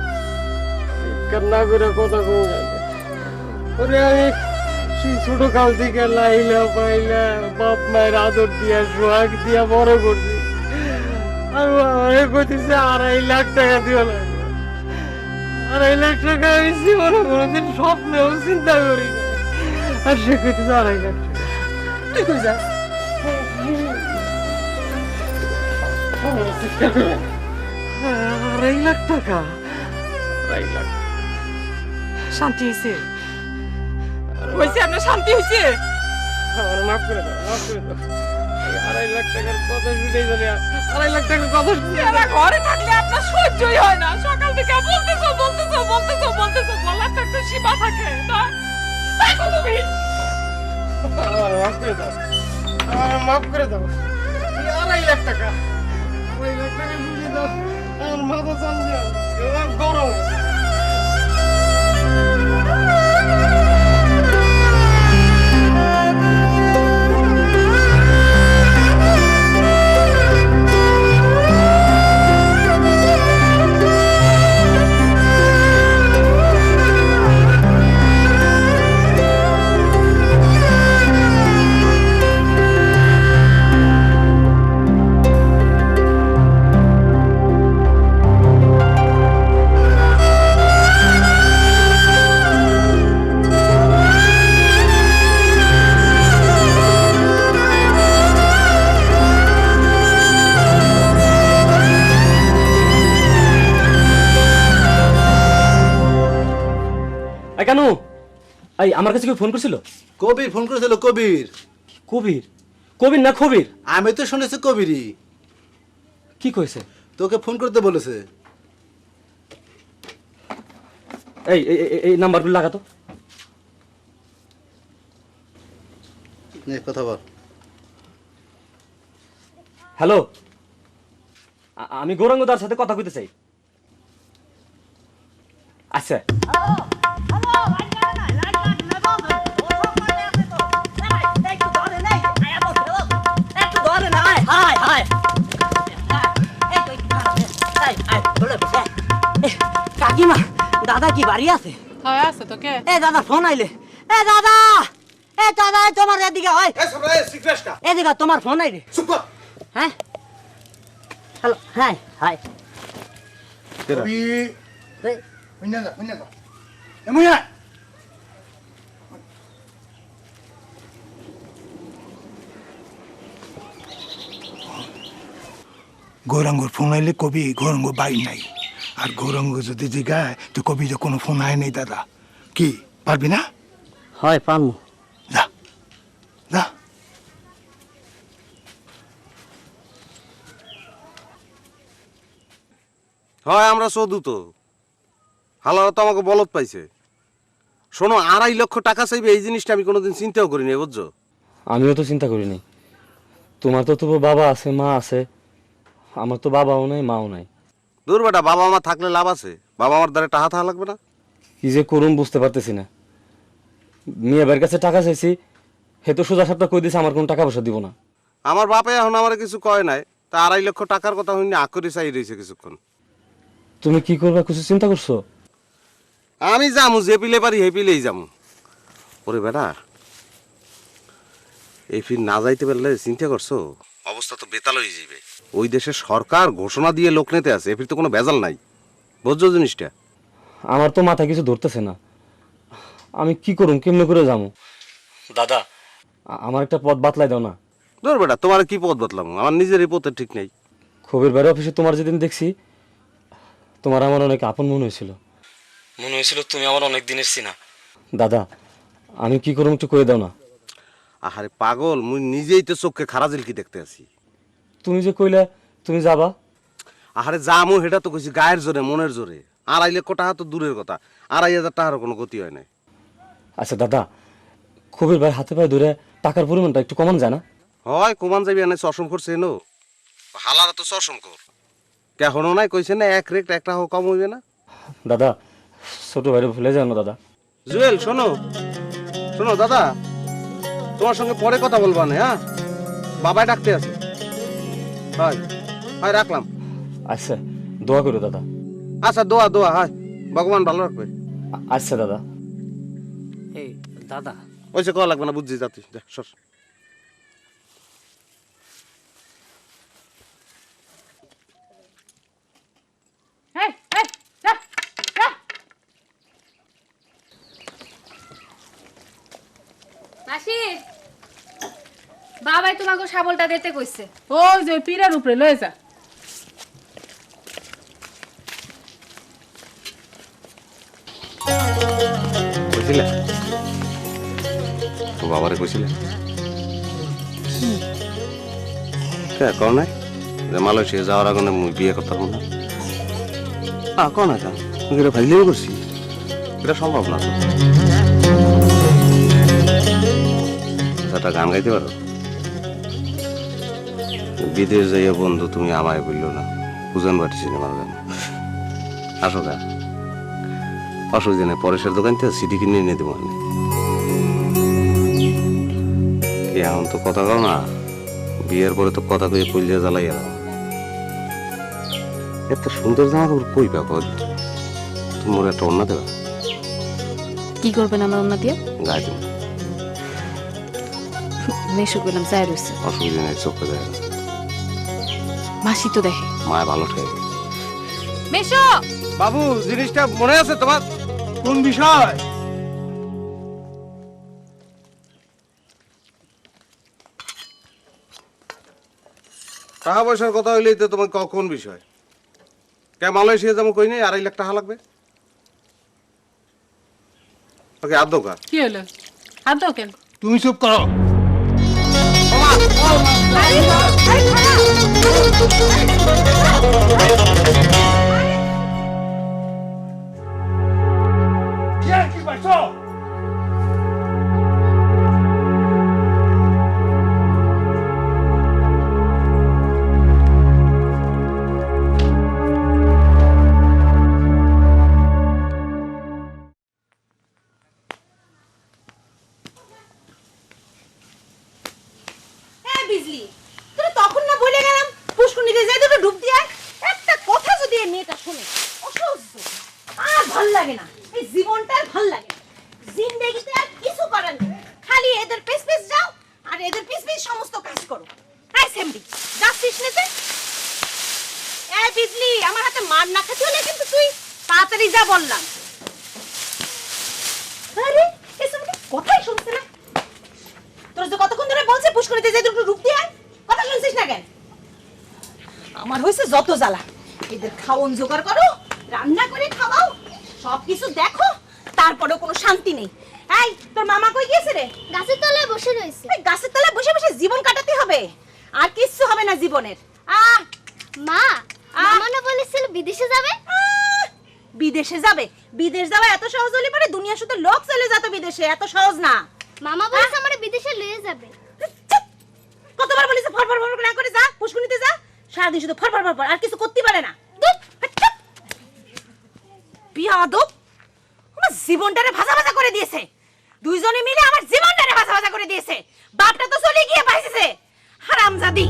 চিৎকার না করে কথা কও না। ওরে আমি সেই ছোট কাল থেকে লাইলা পাইলা বাপ মায়ের আদর দিয়া সোহাগ দিয়া বড় করছি, আর আমারে কইতেছে 2.5 লাখ টাকা দিও লাগবে। 2.5 লাখ টাকা আমি জীবনে কোনোদিন স্বপ্নেও চিন্তা করি না, আর সে কইতেছে 2.5 লাখ টাকা। তুই কই যাস? 2.5 লাখ টাকা, 2.5 লাখ। শান্তি হয়েছে? হয়েছে আপনার শান্তি হয়েছে? আমার মাফ করে দাও, মাফ করে দাও। 2.5 লাখ টাকার কথা শুনেই জানি 2.5 লাখ টাকার কথা শুনে এরা ঘরে থাকলে আপনার সহ্যই হয় না, সকাল থেকে বলতেছো বলার তো একটা সীমা থাকে না? দেখো তুমি, আমার মাফ করে দাও, আমার মাফ করে দাও। 2.5 লাখ টাকা, 2.5 লাখ টাকা বুঝিয়ে দাও, আমার মাথা চান্দে গরম। এই আমার কাছে কেউ ফোন করছিল? কবির ফোন করেছিল, কবির। কবির? কবির না খবির? আমি তো শুনেছি কবিরই। কি কইছে? তোকে ফোন করতে বলেছে। এই এই এই- এই নাম্বারগুলো লাগাতো। নে কথা বল। হ্যালো, আমি গৌরাঙ্গদার সাথে কথা কইতে চাই। আচ্ছা। কাকিমা, দাদা কি বাড়ি আছে? হয় আছে তোকে। এ দাদা ফোন আইলে। এ দাদা, তোমার এদিকে হয়। এদিকে তোমার ফোন আইলে। হ্যাঁ হ্যালো, হ্যাঁ হাই। কবি মুন্না যা, মুন্না যা। এ মুন্না। গৌরাঙ্গর ফোন আইলে কবি গৌরাঙ্গ বাড়ি নাই। আর গৌরাঙ্গ যদি জিগায় তো কবি যে কোনো ফোন আয় নেই দাদা। কি পারবি না? হয় পারমু। যা যা। হয় আমরা চোদু তো, হালারা তো আমাকে বলত পাইছে। শোনো, 2.5 লক্ষ টাকা চাইবে, এই জিনিসটা আমি কোনোদিন চিন্তাও করিনি, বুঝছো? আমিও তো চিন্তা করিনি। তোমার তো তবু বাবা আছে, মা আছে। আমার তো বাবাও নাই, মাও নাই। দূর বেটা, বাবা মা থাকলে লাভ আছে? বাবা আমার দ্বারা টাকা থাকা লাগবে না? কি যে করুম বুঝতে পারতেছি না। মেয়ে ভাইয়ের কাছে টাকা চাইছি, হে তো সোজা সাপটা কই দিছে আমার কোনো টাকা পয়সা দিব না। আমার বাপে এখন আমার কিছু কয় নাই, তা 2.5 লক্ষ টাকার কথা হইনি আকরি চাই রয়েছে কিছুক্ষণ। তুমি কি করবা কিছু চিন্তা করছো? আমি যামু, যে পিলে পারি হে পিলেই যামু। ওরে বেটা, এই ফির না যাইতে পারলে চিন্তা করছো অবস্থা তো বেতাল হয়ে যাবে। ওই দেশের সরকার ঘোষণা দিয়ে লোক নিতে আছে, এফির তো কোনো ভেজাল নাই, বুঝছো জিনিসটা? আমার তো মাথায় কিছু ধরতেছে না। আমি কি করুম, কেমনে করে যাবো? দাদা, আমার একটা পথ বাতলাই দাও না। ধর বেটা, তোমার কি পথ বাতলাম? আমার নিজের এই পথের ঠিক নেই। খবির বাড়ি অফিসে তোমার যেদিন দেখছি, তোমার আমার অনেক আপন মনে হয়েছিল। মনে হয়েছিল তুমি আমার অনেক দিনের চিনা। দাদা, আমি কি করুম একটু কয়ে দাও না। আহারে পাগল, মুই নিজেই তো চোখে খারাজিল কি দেখতে আছি। তুমি যে কইলে তুমি যাবা। আহারে যামু, সেটা তো কইছি গায়ের জোরে, মনের জোরে। 2.5 লক্ষ টাকা তো দূরের কথা, 2.500 টাকারও কোনো গতি হয় নাই। আচ্ছা দাদা, খবির ভাই হাতে পায়ে ধরে টাকার পরিমাণটা একটু কমান যায় না? হয় কমান যাবি, এনে চশম করছে এনো হালারা তো চশম কর কেহনো নাই, কইছে না 1 রেট 1 টাকা কম হইবে না। দাদা, ছোট ভাইরে ভুলে যাও না দাদা। জুয়েল শোনো, শোনো দাদা, তোমার সঙ্গে পরে কথা বলবা না। হ্যাঁ, বাবাই ডাকতে আছে। হয় হয়, রাখলাম। আচ্ছা, দোয়া করো দাদা। আচ্ছা, দোয়া দোয়া, হয় ভগবান ভালো রাখবে। আচ্ছা দাদা। এই দাদা, ওইসে কওয়া লাগবে না, বুঝছি, যাচ্ছি, যা সর। মাসি, বাবাই তোমাকে শাবলটা দিতে কইছে। ওই যে পীরের উপরে লয়ে যা। কইছিলে তো বাবারে কইছিলে? কে কও নাই যে মালয়েশিয়া যাওয়ার আগে মুই বিয়ে করতাম না? কও না কেন? মুই এটা ভাইলেও করছি, এটা সম্ভব না। একটা গান গাইতে পারো? বিদেশ যাইয়া বন্ধু তুমি আমায় বললো না, উজান বাটি সিনেমার গান। আসো গা, অসুবিধা নেই, পরেশের দোকান থেকে সিডি কিনে এনে দেবো। এখন তো কথা কও না, বিয়ের পরে তো কথা কয়ে কইলিয়া জ্বালাই গেল। এত সুন্দর জামা কাপড় কই পাবো? তুমি মোর একটা অন্য দেবা। কি করবেন আমার অন্য দিয়ে? গায়ে দেবো। মেশো করলাম যাই রয়েছে। অসুবিধা নেই, চোখে যায় না। মাসি তো দেখে। মায় ভালো ঠেকে। মেশো বাবু, জিনিসটা মনে আছে তোমার? কোন বিষয়? টাকা পয়সার কথা হইলেই তো তোমার কোন বিষয়? কে মালয়েশিয়া যাবো কই নাই, 2.5 লাখ টাকা লাগবে। তোকে হাত দাও কা কি হলো হাত দাও কেন তুমি চুপ করো কি পাইছো হ্যাঁ বিজলি তোরা তখন না বলে গেলাম পুষ্করণীতে যাই দুটো ডুব দিয়ে আয়। একটা কথা যদি এই মেয়েটা শুনে অসহ্য আর ভাল লাগে না এই জীবনটা আর ভাল লাগে না জিন্দেগিতে আর কিছু করার নেই খালি এদের পেছ পেছ যাও আর এদের পিছ পিছ সমস্ত কাজ করো তাই সেমডি যাচ্ছিস নিতে এই বিজলি আমার হাতে মার না খাতে হলে কিন্তু তুই তাড়াতাড়ি যা বললাম আরে এসব কথাই শুনছে না তোর যে কতক্ষণ ধরে বলছে পুষ্করণীতে যাই দুটো ডুব দিয়ে আয় কথা শুনছিস না কেন আমার হইছে যত জ্বালা এদের খাওন জোগাড় করো রান্না করে খাওয়াও সবকিছু দেখো তারপরেও কোনো শান্তি নেই এই তোর মামা কই গিয়েছে রে গাছের তলায় বসে রয়েছে এই গাছের তলায় বসে বসে জীবন কাটাতে হবে আর কিচ্ছু হবে না জীবনের মা মামা না বলেছিল বিদেশে যাবে বিদেশে যাবে বিদেশ যাওয়া এত সহজ হলে পারে দুনিয়া শুধু লোক চলে যেত বিদেশে এত সহজ না মামা বলেছে আমারে বিদেশে লয়ে যাবে কতবার বলেছে ফরফর ফরফর না করে যা পুষ্করণীতে যা সারাদিন শুধু ফরফর ফরফর আর কিছু করতে পারে না বিয়াদব আমার জীবনটারে ভাজা ভাজা করে দিয়েছে দুইজনে মিলে আমার জীবনটারে ভাজা ভাজা করে দিয়েছে বাপটা তো চলে গিয়ে পাইছে হারামজাদি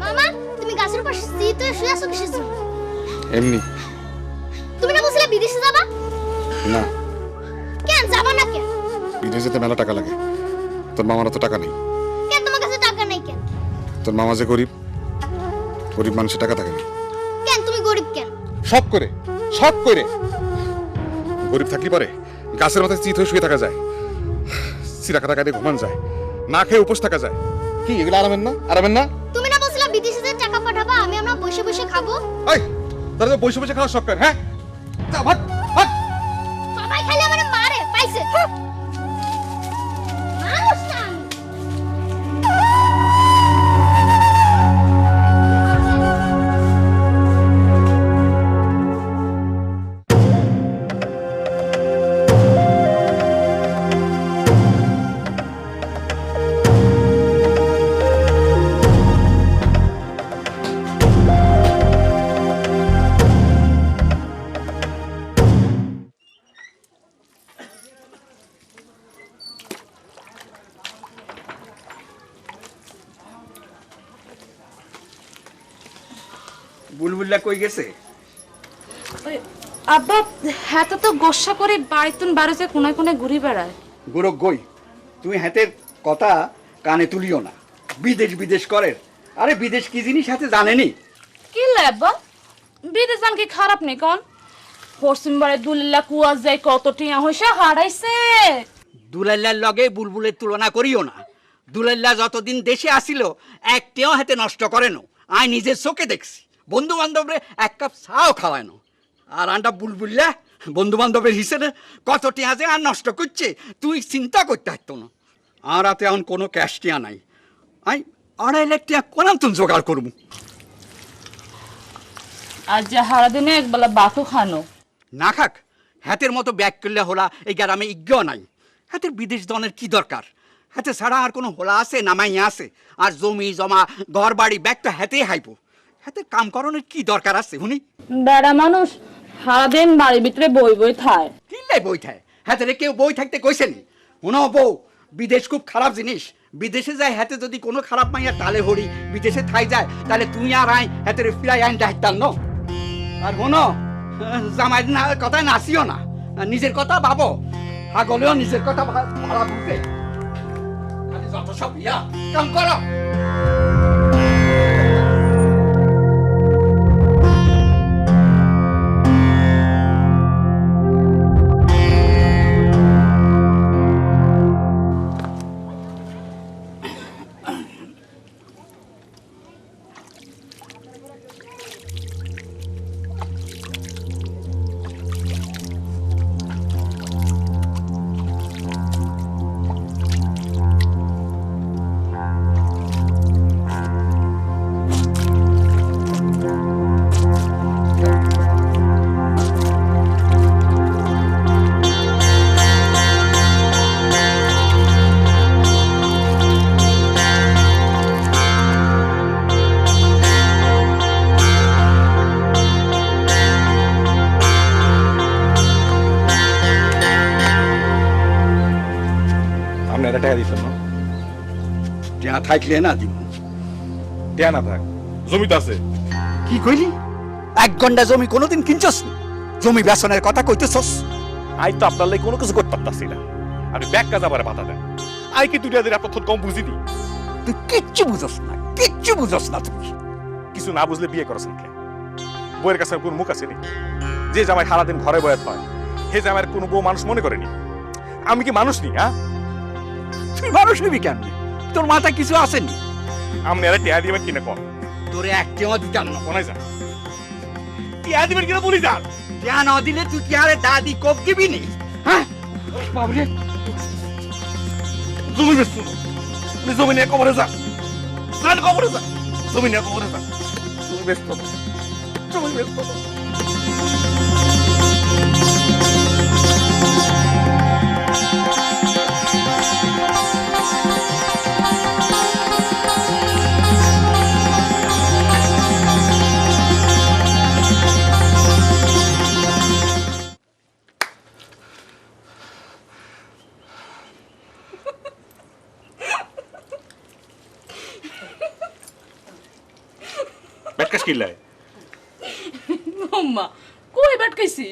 মামা তুমি গাছের পাশে শীতে শুয়ে আছো কিসের জন্য এমনি তুমি না বলছিলে বিদেশে যাবা না কেন যাবা না কেন বিদেশে যেতে মেলা টাকা লাগে তোর মামার তো টাকা নেই কেন তোমার কাছে টাকা নাই কেন তোর মামা যে গরিব গরিব মানুষের টাকা থাকে না কেন তুমি গরিব কেন শখ করে গরিব থাকলে পারে গাছের মাথায় চিত হয়ে শুয়ে থাকা যায় চিরাকা টাকা দিয়ে ঘুমান যায় না খেয়ে উপোস থাকা যায় কি এগুলো আরামের না তুমি না বলছিলে বিদেশে যে টাকা পাঠাবা আমি আমরা বসে বসে খাবো এই তাহলে তো বসে বসে খাওয়ার শখ করে হ্যাঁ যা ভাগ ভাগ সবাই খালি আমারে মারে পাইছে মানুষ না আমি। বুলবুল্লা কই গেছে আব্বা হ্যাঁ তো গোসা করে বাড়িতুন বারোজে কোনায় কোনায় ঘুরে বেড়ায় গোরক গই তুমি হাতের কথা কানে তুলিও না বিদেশ বিদেশ করে আরে বিদেশ কি জিনিস হাতে জানেনি কি আব্বা বিদেশ যান কি খারাপ নেই কোন পশ্চিমবারে দুলিল্লা কুয়াশ যায় কত টিয়া হইসা হারাইছে দুলাইল্লার লগে বুলবুলের তুলনা করিও না দুলাইল্লা যতদিন দেশে আসিল একটিও হাতে নষ্ট করে না আই নিজের চোখে দেখছি বন্ধু বান্ধবরে এক কাপ চাও খাওয়ায় না আর আন্ডা বুলবুল্লা বন্ধু বান্ধবের হিসেবে কত টিয়া যে আর নষ্ট করছে তুই চিন্তা করতে পারতো না আর হাতে এখন কোনো ক্যাশ টিয়া নাই আই 2.5 লাখ টিয়া কোনাম তুমি জোগাড় করবো আর যে হারা দিনে একবেলা বাতু খানো না খাক হাতের মতো ব্যাগ করলে হোলা এই গ্রামে ইজ্ঞ নাই হাতের বিদেশ দনের কি দরকার হাতে ছাড়া আর কোনো হোলা আছে নামাই আছে আর জমি জমা ঘর বাড়ি ব্যাগ তো হাতে হাইবো হাতে কাম করানোর কি দরকার আছে শুনি বেড়া মানুষ সারাদিন বাড়ির ভিতরে বই বই থায় কিল্লাই বই থাকে হাতে কেউ বই থাকতে কইছে নি শোনো বউ বিদেশ খুব খারাপ জিনিস বিদেশে যায় হাতে যদি কোনো খারাপ মাইয়া তালে হরি বিদেশে থাই যায় তাহলে তুই আর আই হাতে ফিরাই আইনটা হাইতাল ন আর শোনো জামাই কথায় নাচিও না নিজের কথা ভাবো হাগলেও নিজের কথা ভাড়া বুঝে খালি যত সব ইয়া কাম করো টিয়া থাকলে না দিব টিয়া না থাক জমি তো আছে কি কইলি 1 ঘন্টা জমি কোনোদিন কিনছস জমি বেচনের কথা কইতেছস আই তো আপনার লাগে কোনো কিছু করতে পারতাছি না আপনি ব্যাগ কাজ আবার বাধা দেন আই কি দুইটা দিন আপনার কম বুঝিনি তুই কিচ্ছু বুঝস না তুই কিছু না বুঝলে বিয়ে করছেন কে বউয়ের কাছে কোন মুখ আছে নি যে জামাই সারাদিন ঘরে বয়ে হয় হে জামাইয়ের কোনো বউ মানুষ মনে করেনি আমি কি মানুষ নি হ্যাঁ তুই মানুষ নিবি কেমনি তোর মাথায় কিছু আসেনি আপনি আরে টিয়া দিবেন কিনা কম তোরে একটিও দিতাম না কোনায় যান টিয়া দিবেন কিনা বলি যান টিয়া না দিলে তুই কি আরে দাদি কোপ দিবি নি হ্যাঁ বাবরে জমি বেচতো আপনি জমি নিয়ে কবরে যান যান কবরে যান জমি নিয়ে কবরে যান জমি বেচতো জমি বেচতো ব্যাটকাশ কিল্লায় আম্মা কই বাটকাইছি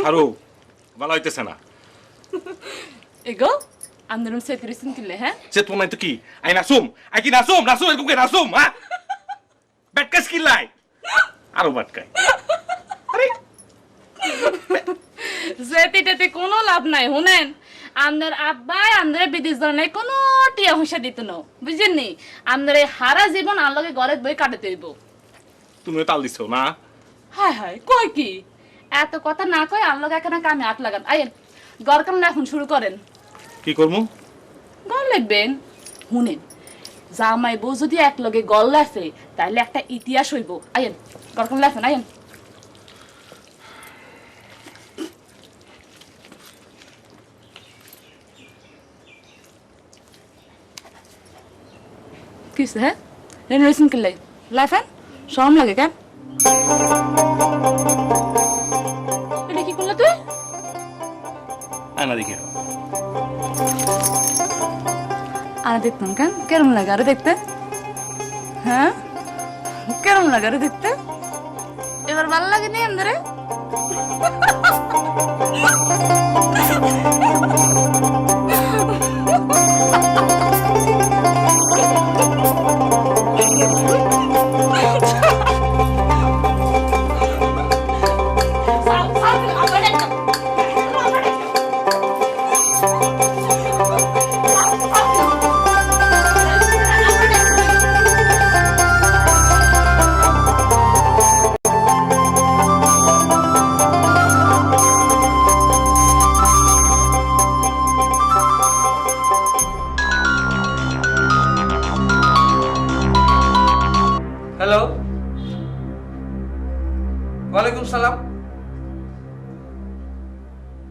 আরো ভালো হইতেছে না এগো আন্দরম সেতরিসিন কিলে হ্যাঁ সে তোমার নাই তো কি আই নাসুম আই কি নাসুম নাসুম এগুকে নাসুম হ্যাঁ ব্যাটকাশ কিল্লায় আরো বাটকাই যেটিটাতে কোনো লাভ নাই শুনেন আমাদের আব্বাই আমাদের বিদেশ নাই কোনো টিয়া হুঁসা দিত না বুঝেননি আমাদের হারা জীবন আল্লাহকে ঘরে বই কাটাতে হইব তুমি তাল দিছো না হায় হায় কয় কি এত কথা না কয় আল্লাহকে এখানে কামে হাত লাগান আইন ঘর কাম এখন শুরু করেন কি করবো ঘর লিখবেন শুনেন জামাই বউ যদি এক লগে গল লেফে তাহলে একটা ইতিহাস হইব আইন ঘর কাম লেফেন আইন কিসে হ্যাঁ রেনোভেশন করলে লাইফেন শরম লাগে কেন এটা কি করলে তুই আনা দেখি আরে দেখতাম কেন কেরম লাগে আরে দেখতে হ্যাঁ কেরম লাগে আরে দেখতে এবার ভালো লাগে নি আমাদের হ্যালো ওয়ালাইকুম সালাম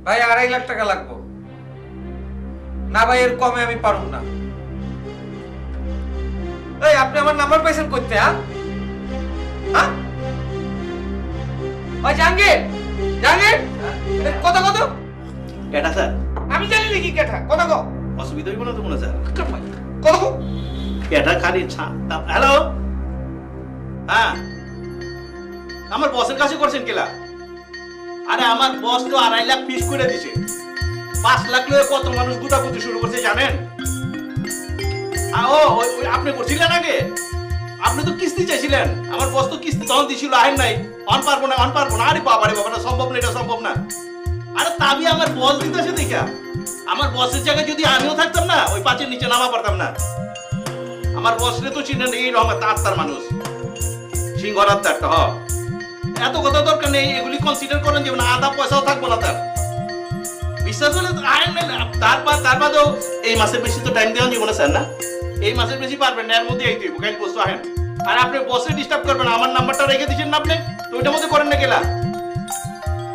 ভাই 2.5 লাখ টাকা লাগবে না ভাই এর কমে আমি পারব না এই আপনি আমার নাম্বার পাইছেন কইতে হ্যাঁ হ্যাঁ ওই জাহাঙ্গীর জাহাঙ্গীর কত কত কেটা স্যার আমি জানি নাকি কেটা কত কো অসুবিধা হইব না তো মনে স্যার কত কো কেটা খালি হ্যালো হ্যাঁ আমার বসের কাছে করছেন কেলা আরে আমার বস তো 2.5 লাখ ফিস করে দিছে 5 লাখ লয়ে কত মানুষ গুটাগুটি শুরু করছে জানেন আপনি করছিলেন আগে আপনি তো কিস্তি চাইছিলেন আমার বস তো কিস্তি তখন দিছিল আহেন নাই অন পারবো না আরে বাবা রে বাবা না সম্ভব না এটা সম্ভব না আরে তাবি আমার বস দিতেছে দেখা আমার বসের জায়গায় যদি আমিও থাকতাম না ওই পাঁচের নিচে নামা পারতাম না আমার বসরে তো চিনেন এই রকম তার মানুষ সিংহরাত একটা হ এত কথা দরকার নেই এগুলি কনসিডার করেন যে না আধা পয়সাও থাকবো না তার বিশ্বাস হলে তারপরেও এই মাসের বেশি তো টাইম দেওয়া যাবে না স্যার না এই মাসের বেশি পারবেন না এর মধ্যে এই দিব কাল বস্তু আহেন আর আপনি বসে ডিস্টার্ব করবেন আমার নাম্বারটা রেখে দিচ্ছেন না আপনি তো ওইটার মধ্যে করেন না গেলা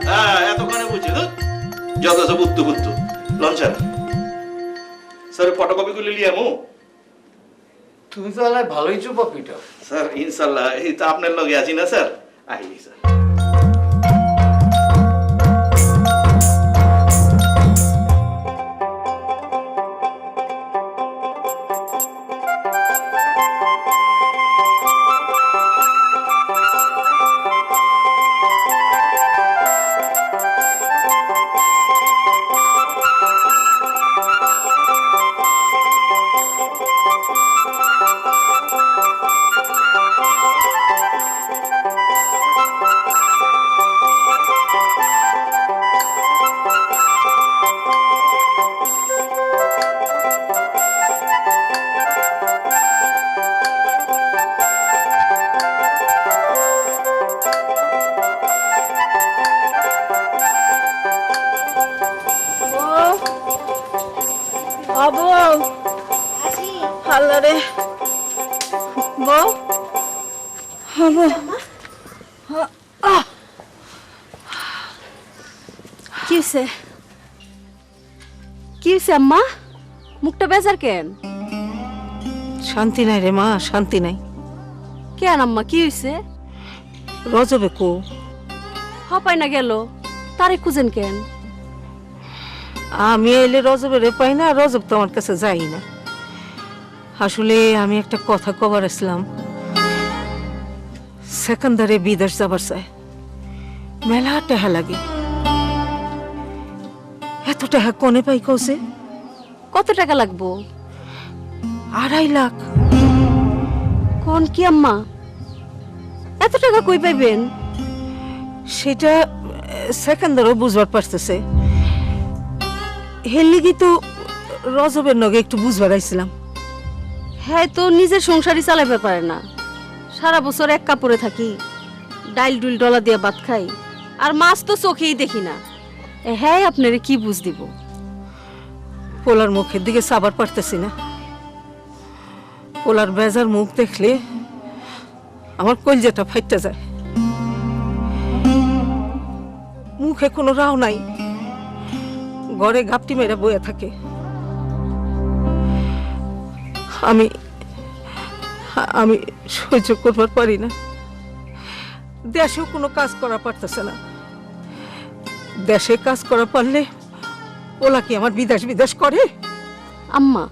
হ্যাঁ এতক্ষণে বুঝছি তো যত সব উত্তু লন স্যার স্যার ফটোকপি গুলো লিয়ে আমু তুমি তো আলাই ভালোই চুপ পিটা স্যার ইনশাআল্লাহ এই তো আপনার লগে আছি না স্যার আইলি স্যার বউ আল্লাহ রে বউ হবো কি হয়েছে কি হয়েছে আম্মা মুখটা বেজার কেন শান্তি নাই রে মা শান্তি নাই কেন আম্মা কি হয়েছে রজবে কো হপাই না গেল তারে খুঁজেন কেন আমি এলে রজবের পাই না রজব তো আমার কাছে যাই না আসলে আমি একটা কথা কবার আসলাম সেকেন্দারে বিদেশ যাবার চাই মেলা টাকা লাগে এত টাকা কোনে পাই কৌছে কত টাকা লাগবো 2.5 লাখ কোন কি আম্মা এত টাকা কই পাইবেন সেটা সেকেন্দারও বুঝবার পারতেছে হের লিগি তো রজবের নগে একটু বুঝবার আইছিলাম হ্যাঁ তো নিজের সংসারই চালাইতে পারে না সারা বছর এক কাপড়ে থাকি ডাইল ডুল ডলা দিয়ে ভাত খাই আর মাছ তো চোখেই দেখি না হ্যাঁ আপনারে কি বুঝ দিব পোলার মুখের দিকে সাবার পারতেছি না পোলার বেজার মুখ দেখলে আমার কলজাটা ফাইটটা যায় মুখে কোনো রাও নাই ঘরে ঘাপটি মেরে বয়ে থাকে আমি আমি সহ্য করবার পারি না দেশেও কোনো কাজ করা পারতেছে না দেশে কাজ করা পারলে ওলা কি আমার বিদেশ বিদেশ করে আম্মা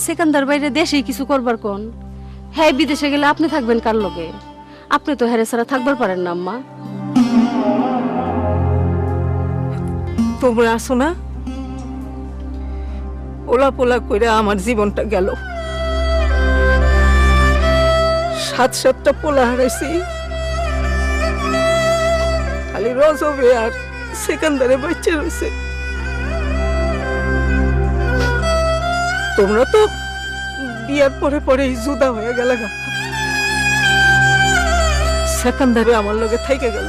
সেকান্দার বাইরে দেশেই কিছু করবার কোন হ্যাঁ বিদেশে গেলে আপনি থাকবেন কার লগে আপনি তো হ্যারে ছাড়া থাকবার পারেন না আম্মা তোমরা আসো না ওলা পোলা কইরা আমার জীবনটা গেল 7-7টা পোলা হারাইছি খালি রজবে আর সেকেন্দারে বাচ্চা রয়েছে তোমরা তো বিয়ার পরে পরেই জুদা হয়ে গেল সেকেন্দারে আমার লগে থেকে গেল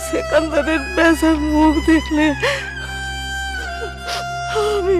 সেকেন্দারের বেজার মুখ দেখলে আমি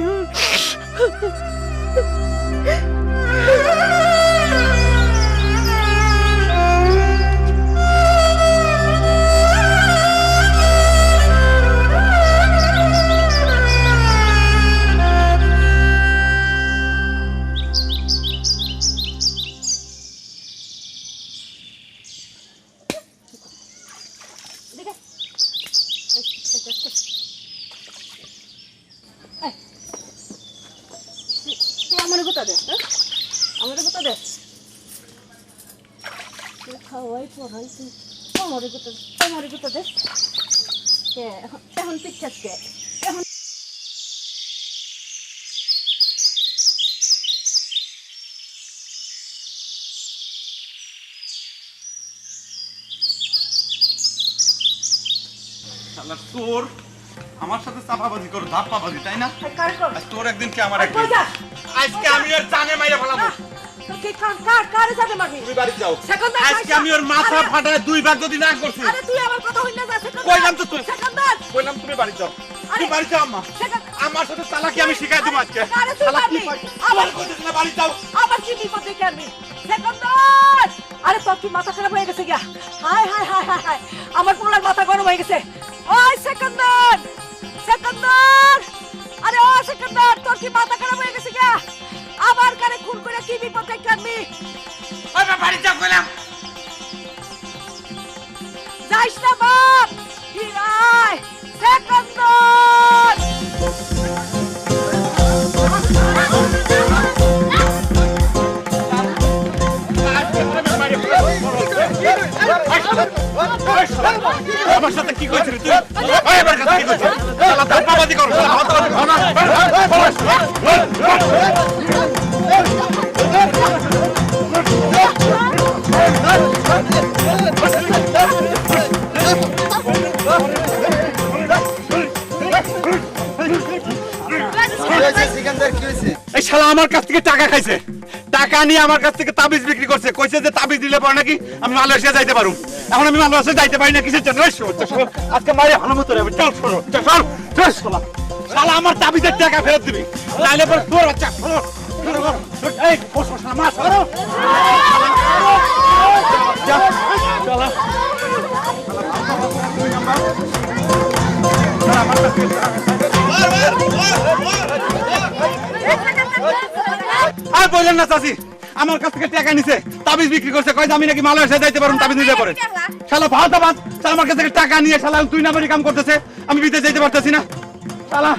আমার গোটা দে আমার গোটা দে খাওয়াই পড়াই তুই আমার গোটা দে এখন পিচ্ছাচ্ছে এখন শালার চোর আমার সাথে চাপাবাজি করো ধাপ্পাবাজি তাই না আজ তোর একদিন কি আমার একদিন আজকে আমি ওর জানে মাইরা ফেলাবো কারে যাবে মাগি তুমি বাড়ি যাও আজকে আমি ওর মাথা ফাটায় 2 ভাগ যদি না করছি আরে তুই আমার কথা হইনা যা সেকেন্দার কইলাম তো তুই সেকেন্দার কইলাম তুমি বাড়ি যাও তুমি বাড়ি যাও আম্মা আমার সাথে চালাকি আমি শিখাই দেব আজকে আরে তুই চালাকি আবার কইছিস না বাড়ি যাও আবার কি বিপদ দেখে আনবি সেকেন্দার আরে তোর কি মাথা খারাপ হয়ে গেছে গিয়া হায় হায় হায় হায় হায় আমার পোলার মাথা গরম হয়ে গেছে ওই সেকেন্দার সেকেন্দার আরে ও সেকেন্দার তোর কি মাথা খারাপ হয়ে গেছে গিয়া আবার কারে খুন করে কি বিপদ দেখে আনবি ওই বাড়ি যাও কইলাম যাইস না বাপ হিরায় সেকেন্দার আমার সাথে কি কইছিস তুই ওই আমার সাথে কি কইছিস শালা ধাপ্পাবাজি করো এই শালা আমার কাছ থেকে টাকা খাইছে টাকা নিয়ে আমার কাছ থেকে তাবিজ বিক্রি করছে কইছে যে তাবিজ দিলে পরে নাকি আমি মালয়েশিয়া যাইতে পারুম এখন আমি মালয়েশিয়া যাইতে পারি না কিসের জন্য আজকে মারে হানামো তোরে চল চল চল চল শালা আমার তাবিজের টাকা ফেরত দিবি নাইলে পরে তোর বাচ্চা এই বস বস না মার সরো যা শালা আর বললেন না চাচি আমার কাছ থেকে টাকা নিছে তাবিজ বিক্রি করছে কয় আমি নাকি মালয়েশিয়া যাইতে পারুম তাবিজ নিতে পারে শালা ফালতাবাজ শালা আমার কাছ থেকে টাকা নিয়ে শালা তুই নাম্বারই কাম করতেছে আমি বিদেশ যাইতে পারতেছি না শালা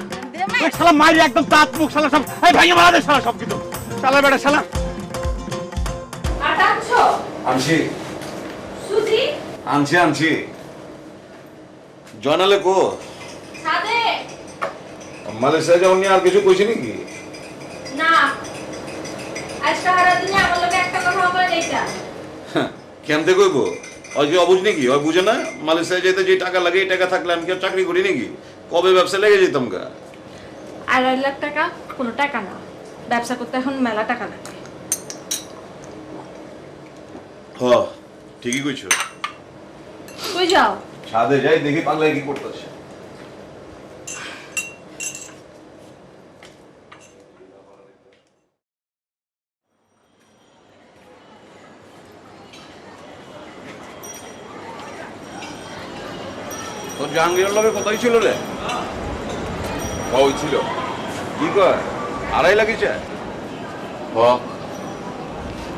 ওই শালা মারি একদম দাঁত মুখ শালা সব এই ভাইয়া মারা দে শালা সব কিছু শালা বেটা শালা আটা আনছো আনছি সুজি আনছি জয়নালে কো ছাদে মালয়েশিয়া যাওনি আর কিছু কইছি নাকি না আজকে হারা দিনে আমার লগে একটা কথা হবে এইটা কেমতে কইব ওই যে অবুঝ নাকি ওই বুঝে না মালয়েশিয়া যেতে যে টাকা লাগে এই টাকা থাকলে আমি কি আর চাকরি করি নাকি কবে ব্যবসা লেগে যেতাম গা 2.5 লাখ টাকা কোনো টাকা না ব্যবসা করতে এখন মেলা টাকা লাগে হ ঠিকই কইছো কই যাও ছাদে যাই দেখি পাগলা কি করতেছে তোর জাহাঙ্গীরের লগে কথাই ছিল রে ওই ছিল কি কয় 2.5 লাখ চায়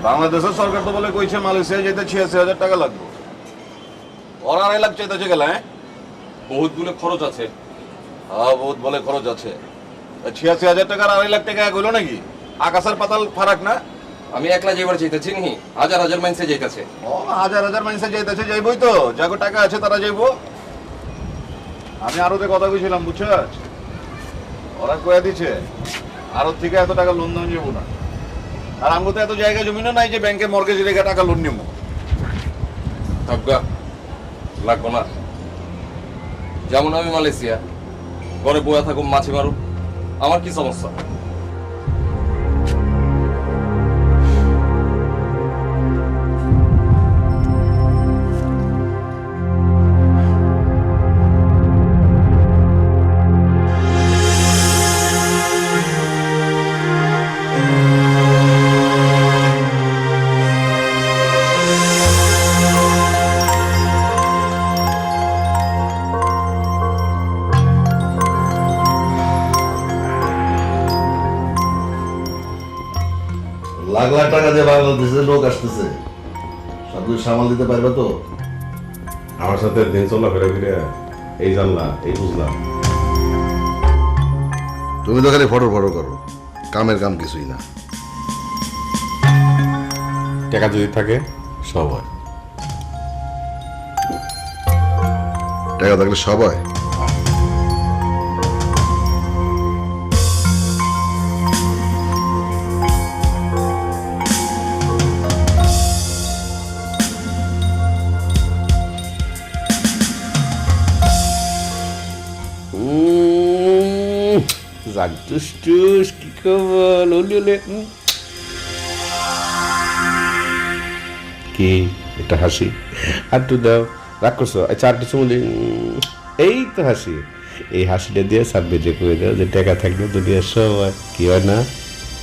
বাংলাদেশের সরকার তো বলে কইছে মালয়েশিয়া যেতে 86,000 টাকা লাগবে ওর 2.5 লাখ চাইতেছে গেল হ্যাঁ বহুত বলে খরচ আছে হ্যাঁ বহুত বলে খরচ আছে 86,000 টাকার 2.5 লাখ টাকা হইলো নাকি আকাশের পাতাল ফারাক না আমি একলা যাইবার চাইতেছি নি হাজার হাজার মানুষে যাইতেছে ও হাজার হাজার মানুষ যাইতেছে যাইবই তো যাগো টাকা আছে তারা যাইবো আমি আরোতে কথা কইছিলাম বুঝছস ওরা কয়ে দিছে আরো থেকে এত টাকা লোন দেওয়া যাবো না আর আমগো তো এত জায়গা জমিনও নাই যে ব্যাংকে মর্গেজ রেখে টাকা লোন নিব থাকবা লাগবো না যেমন আমি মালয়েশিয়া ঘরে বয়া থাকুম মাছি মারুম আমার কি সমস্যা লাখ লাখ টাকা দিয়ে বাংলাদেশের লোক আসতেছে সবকিছু সামাল দিতে পারবে তো আমার সাথে দিন চলাফেরা করে এই জানলাম এই বুঝলাম তুমি তো খালি ফটো ফটো করো কামের কাম কিছুই না টাকা যদি থাকে সব হয় টাকা থাকলে সব হয় জাগটুস কি খবর ওলে কি এটা হাসি আর তো দাও রাগ করছো আচ্ছা আর কিছু বলি এই তো হাসি এই হাসিটা দিয়ে সাবমিটে করে দাও যে টাকা থাকলে দুনিয়ার সব হয় কি হয় না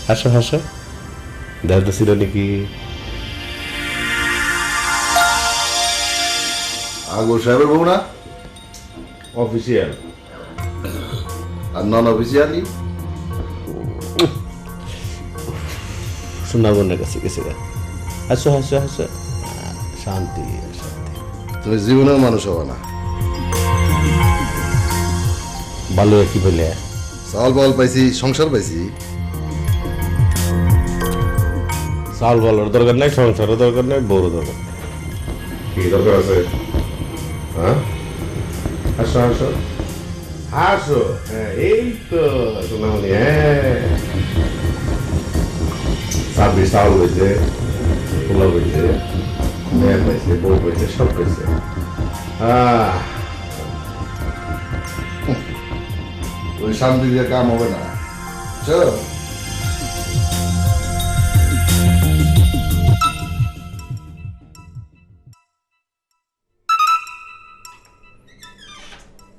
হাসো হাসো দাও তো ছিল নাকি আগর সাহেবের বউ না অফিসিয়াল আর নন অফিসিয়ালি সুন্দরবনের কাছে গেছে হাসো হাসো হাসো শান্তি শান্তি তুমি জীবনেও মানুষ হবা না ভালো কি বলে চাল বল পাইছি সংসার পাইছি চাল বলার দরকার নাই সংসারের দরকার নাই বড় দরকার কি দরকার আছে হ্যাঁ হাসো হাসো হাসো হ্যাঁ এই তো সোনামণি হ্যাঁ সাবি চাউল হয়েছে পোলাও হয়েছে মেয়ে হয়েছে বউ হয়েছে সব হয়েছে ওই শান্তি দিয়ে কাম হবে না চলো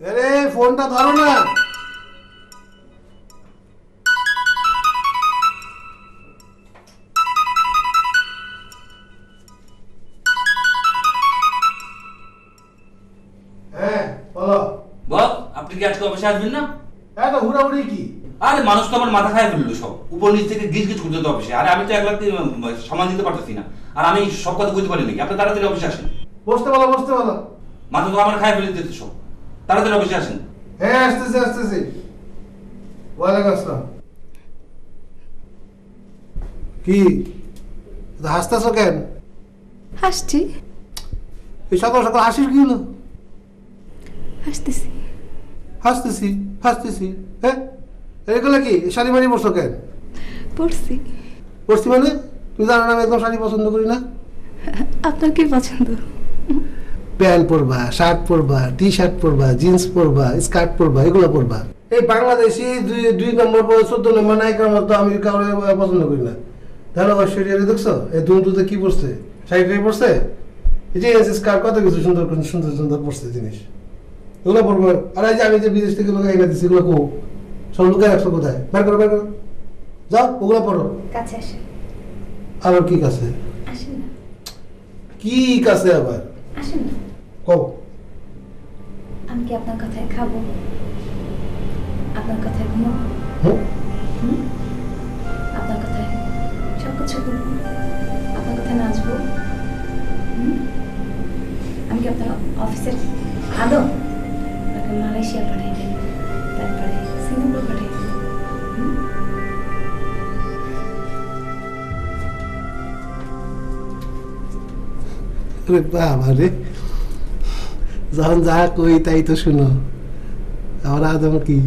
আরে ফোনটা ধরো না কি আজকে অফিসে আসবেন না? এত হুড়াহুড়ি কি? আরে মানুষ তো আমার মাথা খায় ফেললো সব, উপর নিচ থেকে গিজ গিজ করতে অফিসে। আরে আমি তো 1 লাখ সামান দিতে পারতেছি না, আর আমি সব কথা বুঝতে পারি নাকি? আপনি তাড়াতাড়ি অফিসে আসেন। বসতে বলো, বসতে বলো। মাথা তো আমার খায় ফেলে দিতে সব, তাড়াতাড়ি অফিসে আসেন। হ্যাঁ আসতেছি আসতেছি। ওয়ালাইকুম আসসালাম। কি হাসতেছ কেন? হাসছি। এই সকাল সকাল হাসিস কি হলো? হাসতেছি। হাসতেছি হাসতেছি, হ্যাঁ এগুলো কি শাড়ি মারি পরছো কেন? পড়ছি। পরছি মানে? তুমি জানো না আমি একদম শাড়ি পছন্দ করি না। আপনার কি পছন্দ? প্যান্ট পরবা, শার্ট পরবা, টি শার্ট পরবা, জিন্স পরবা, স্কার্ট পরবা, এগুলো পরবা। এই বাংলাদেশি 2 নম্বর 14 নম্বর নায়িকার মতো আমি কাউকে পছন্দ করি না। তাহলে ঐশ্বরিয়া দেখছো এই দুটো কি পরছে? শাড়ি টাই পরছে, এই যে স্কার্ট, কত কিছু সুন্দর সুন্দর সুন্দর পরছে জিনিস, এগুলো পরবো। আর এই যে আমি যে বিদেশ থেকে লোক এনে দিচ্ছি এগুলো কো সব লুকায় রাখছো কোথায়? বের করো বের করো, যাও ওগুলো পড়ো। কাছে আসেন। আবার কি কাছে? আসেন না। কি কাছে আবার? আসেন না। কও। আমি কি আপনার কথায় খাবো? আপনার কথায় ঘুমাবো? আপনার কথায় সব কিছু করবো? আপনার কথায় নাচবো? আমি কি আপনার অফিসের আদো? আপনাকে মালয়েশিয়া পাঠাই দেন, তারপরে সিঙ্গাপুর পাঠাই দেন। বাবা রে, যখন যা কই তাই তো শুনো। আমার আদম কি